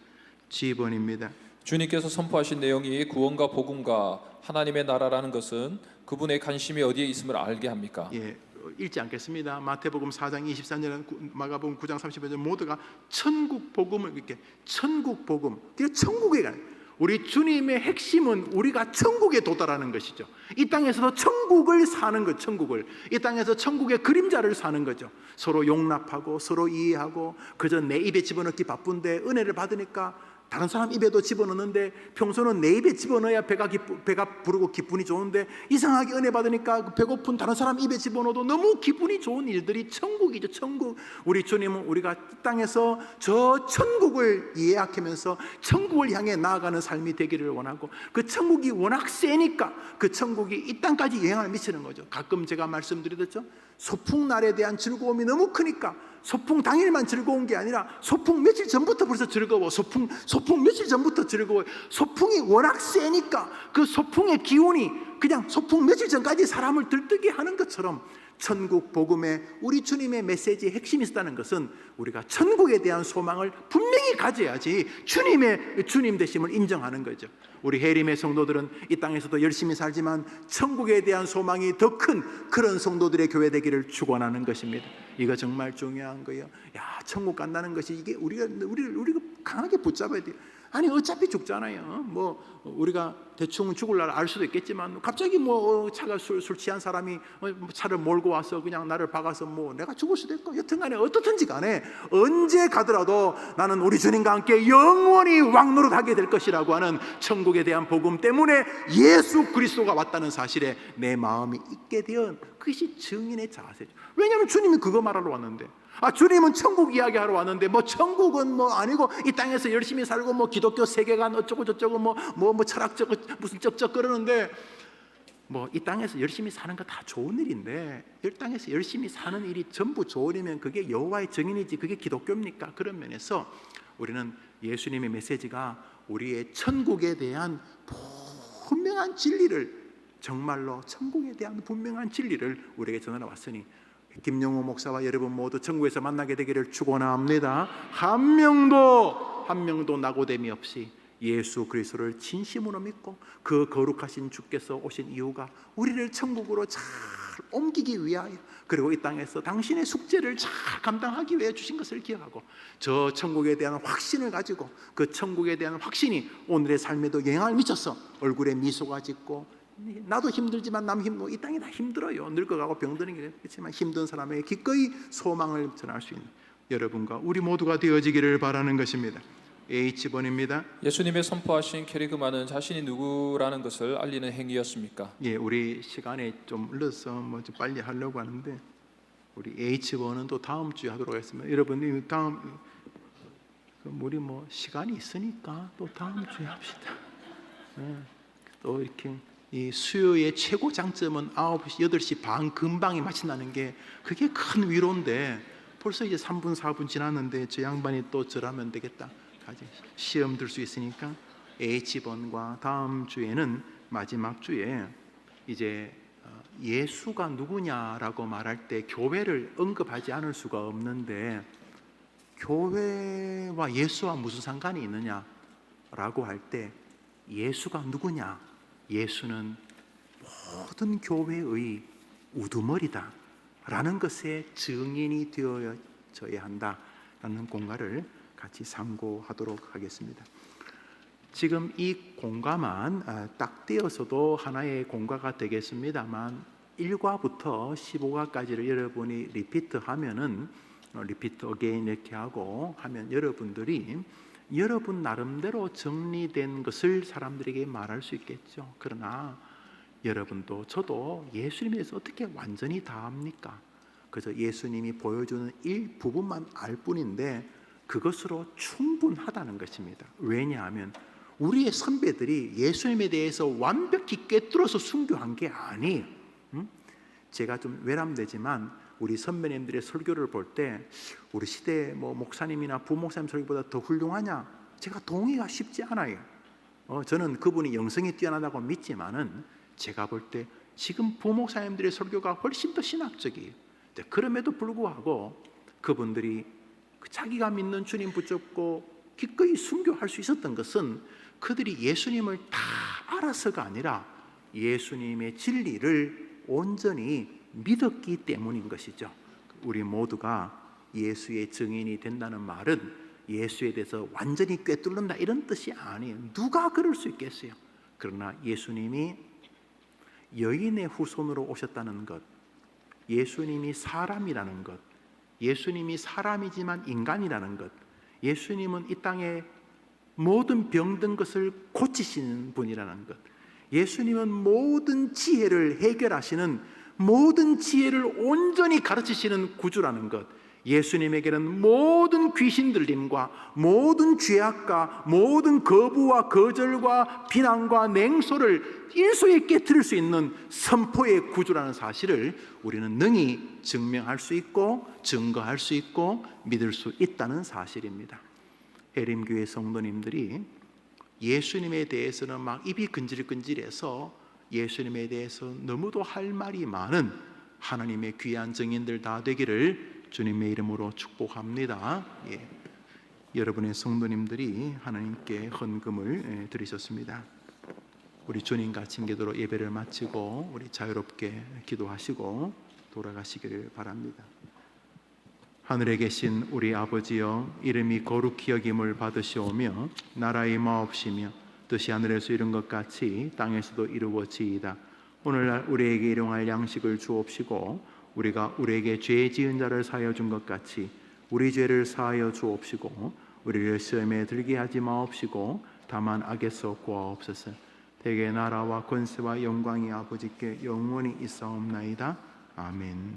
G번입니다. 주님께서 선포하신 내용이 구원과 복음과 하나님의 나라라는 것은 그분의 관심이 어디에 있음을 알게 합니까? 읽지 않겠습니다. 마태복음 4장 24절, 마가복음 9장 30절 모두가 천국 복음을, 이렇게 천국 복음, 천국에 가는, 우리 주님의 핵심은 우리가 천국에 도달하는 것이죠. 이 땅에서도 천국을 사는 것, 천국을, 이 땅에서 천국의 그림자를 사는 거죠. 서로 용납하고 서로 이해하고, 그저 내 입에 집어넣기 바쁜데 은혜를 받으니까 다른 사람 입에도 집어넣는데, 평소는 내 입에 집어넣어야 배가 부르고 기분이 좋은데 이상하게 은혜 받으니까 배고픈 다른 사람 입에 집어넣어도 너무 기분이 좋은 일들이 천국이죠. 천국. 우리 주님은 우리가 이 땅에서 저 천국을 예약하면서 천국을 향해 나아가는 삶이 되기를 원하고, 그 천국이 워낙 세니까 그 천국이 이 땅까지 영향을 미치는 거죠. 가끔 제가 말씀드렸죠. 소풍날에 대한 즐거움이 너무 크니까 소풍 당일만 즐거운 게 아니라 소풍 며칠 전부터 벌써 즐거워. 소풍 며칠 전부터 즐거워요. 소풍이 워낙 세니까 그 소풍의 기운이 그냥 소풍 며칠 전까지 사람을 들뜨게 하는 것처럼, 천국 복음에 우리 주님의 메시지의 핵심이 있다는 것은 우리가 천국에 대한 소망을 분명히 가져야지 주님 되심을 인정하는 거죠. 우리 해림의 성도들은 이 땅에서도 열심히 살지만 천국에 대한 소망이 더 큰 그런 성도들의 교회 되기를 축원하는 것입니다. 이거 정말 중요한 거예요. 천국 간다는 것이 이게 우리가 강하게 붙잡아야 돼요. 아니 어차피 죽잖아요. 우리가 대충 죽을 날 알 수도 있겠지만 갑자기 차가 술 취한 사람이 차를 몰고 와서 그냥 나를 박아서 내가 죽을 수도 있고, 여튼간에 어떻든지 간에 언제 가더라도 나는 우리 주님과 함께 영원히 왕노릇하게 될 것이라고 하는 천국에 대한 복음 때문에 예수 그리스도가 왔다는 사실에 내 마음이 있게 된 그것이 증인의 자세죠. 왜냐하면 주님이 그거 말하러 왔는데, 주님은 천국 이야기하러 왔는데 천국은 아니고 이 땅에서 열심히 살고 기독교 세계관 어쩌고 저쩌고 철학적 무슨 쩍쩍 그러는데, 이 땅에서 열심히 사는 거 다 좋은 일인데, 이 땅에서 열심히 사는 일이 전부 좋은 일이면 그게 여호와의 증인이지 그게 기독교입니까? 그런 면에서 우리는 예수님의 메시지가 우리의 천국에 대한 분명한 진리를, 정말로 천국에 대한 분명한 진리를 우리에게 전하러 왔으니 김영호 목사와 여러분 모두 천국에서 만나게 되기를 축원합니다. 한 명도 낙오됨이 없이 예수 그리스도를 진심으로 믿고 그 거룩하신 주께서 오신 이유가 우리를 천국으로 잘 옮기기 위하여, 그리고 이 땅에서 당신의 숙제를 잘 감당하기 위해 주신 것을 기억하고, 저 천국에 대한 확신을 가지고 그 천국에 대한 확신이 오늘의 삶에도 영향을 미쳐서 얼굴에 미소가 짓고, 나도 힘들지만 이 땅이 다 힘들어요. 늙어가고 병드는 게 그렇지만 힘든 사람에게 기꺼이 소망을 전할 수 있는 여러분과 우리 모두가 되어지기를 바라는 것입니다. H번입니다. 예수님의 선포하신 캐리그마는 자신이 누구라는 것을 알리는 행위였습니까? 우리 시간에 좀 흘러서 좀 빨리 하려고 하는데 우리 H번은 또 다음 주에 하도록 하겠습니다. 여러분 다음 우리 시간이 있으니까 또 다음 주에 합시다. 또 이렇게 이 수요의 최고 장점은 9시, 8시 반 금방에 마친다는 게 그게 큰 위로인데 벌써 이제 3분 4분 지났는데 저 양반이 또 저라면 되겠다. 가지 시험 들 수 있으니까 H번과 다음 주에는 마지막 주에 이제 예수가 누구냐라고 말할 때 교회를 언급하지 않을 수가 없는데, 교회와 예수와 무슨 상관이 있느냐라고 할 때 예수가 누구냐? 예수는 모든 교회의 우두머리다 라는 것에 증인이 되어져야 한다라는 공과를 같이 상고하도록 하겠습니다. 지금 이 공과만 딱 떼어서도 하나의 공과가 되겠습니다만 1과부터 15과까지를 여러분이 리피트하면은 리피트 어게인 이렇게 하고 하면 여러분들이 여러분 나름대로 정리된 것을 사람들에게 말할 수 있겠죠. 그러나 여러분도 저도 예수님에 대해서 어떻게 완전히 다 압니까? 그저 예수님이 보여주는 일부분만 알 뿐인데 그것으로 충분하다는 것입니다. 왜냐하면 우리의 선배들이 예수님에 대해서 완벽히 꿰뚫어서 순교한 게 아니에요. 제가 좀 외람되지만 우리 선배님들의 설교를 볼 때 우리 시대 목사님이나 부목사님 설교보다 더 훌륭하냐? 제가 동의가 쉽지 않아요. 저는 그분이 영성이 뛰어나다고 믿지만은 제가 볼 때 지금 부목사님들의 설교가 훨씬 더 신학적이에요. 그럼에도 불구하고 그분들이 자기가 믿는 주님 붙잡고 기꺼이 순교할 수 있었던 것은 그들이 예수님을 다 알아서가 아니라 예수님의 진리를 온전히 믿었기 때문인 것이죠. 우리 모두가 예수의 증인이 된다는 말은 예수에 대해서 완전히 꿰뚫는다 이런 뜻이 아니에요. 누가 그럴 수 있겠어요? 그러나 예수님이 여인의 후손으로 오셨다는 것, 예수님이 사람이라는 것, 예수님이 사람이지만 인간이라는 것, 예수님은 이 땅에 모든 병든 것을 고치시는 분이라는 것, 예수님은 모든 지혜를 해결하시는, 모든 지혜를 온전히 가르치시는 구주라는 것, 예수님에게는 모든 귀신 들림과 모든 죄악과 모든 거부와 거절과 비난과 냉소를 일소에 깨트릴 수 있는 선포의 구주라는 사실을 우리는 능히 증명할 수 있고 증거할 수 있고 믿을 수 있다는 사실입니다. 해림교회 성도님들이 예수님에 대해서는 막 입이 근질근질해서 예수님에 대해서 너무도 할 말이 많은 하나님의 귀한 증인들 다 되기를 주님의 이름으로 축복합니다. 여러분의 성도님들이 하나님께 헌금을 드리셨습니다. 우리 주님과 친기도로 예배를 마치고 우리 자유롭게 기도하시고 돌아가시기를 바랍니다. 하늘에 계신 우리 아버지여, 이름이 거룩히 여김을 받으시오며 나라의 마옵시며 뜻이 하늘에서 이룬 것 같이 땅에서도 이루어지이다. 오늘날 우리에게 일용할 양식을 주옵시고 우리가 우리에게 죄 지은 자를 사하여 준 것 같이 우리 죄를 사하여 주옵시고 우리를 시험에 들게 하지 마옵시고 다만 악에서 구하옵소서. 대개 나라와 권세와 영광이 아버지께 영원히 있사옵나이다. 아멘.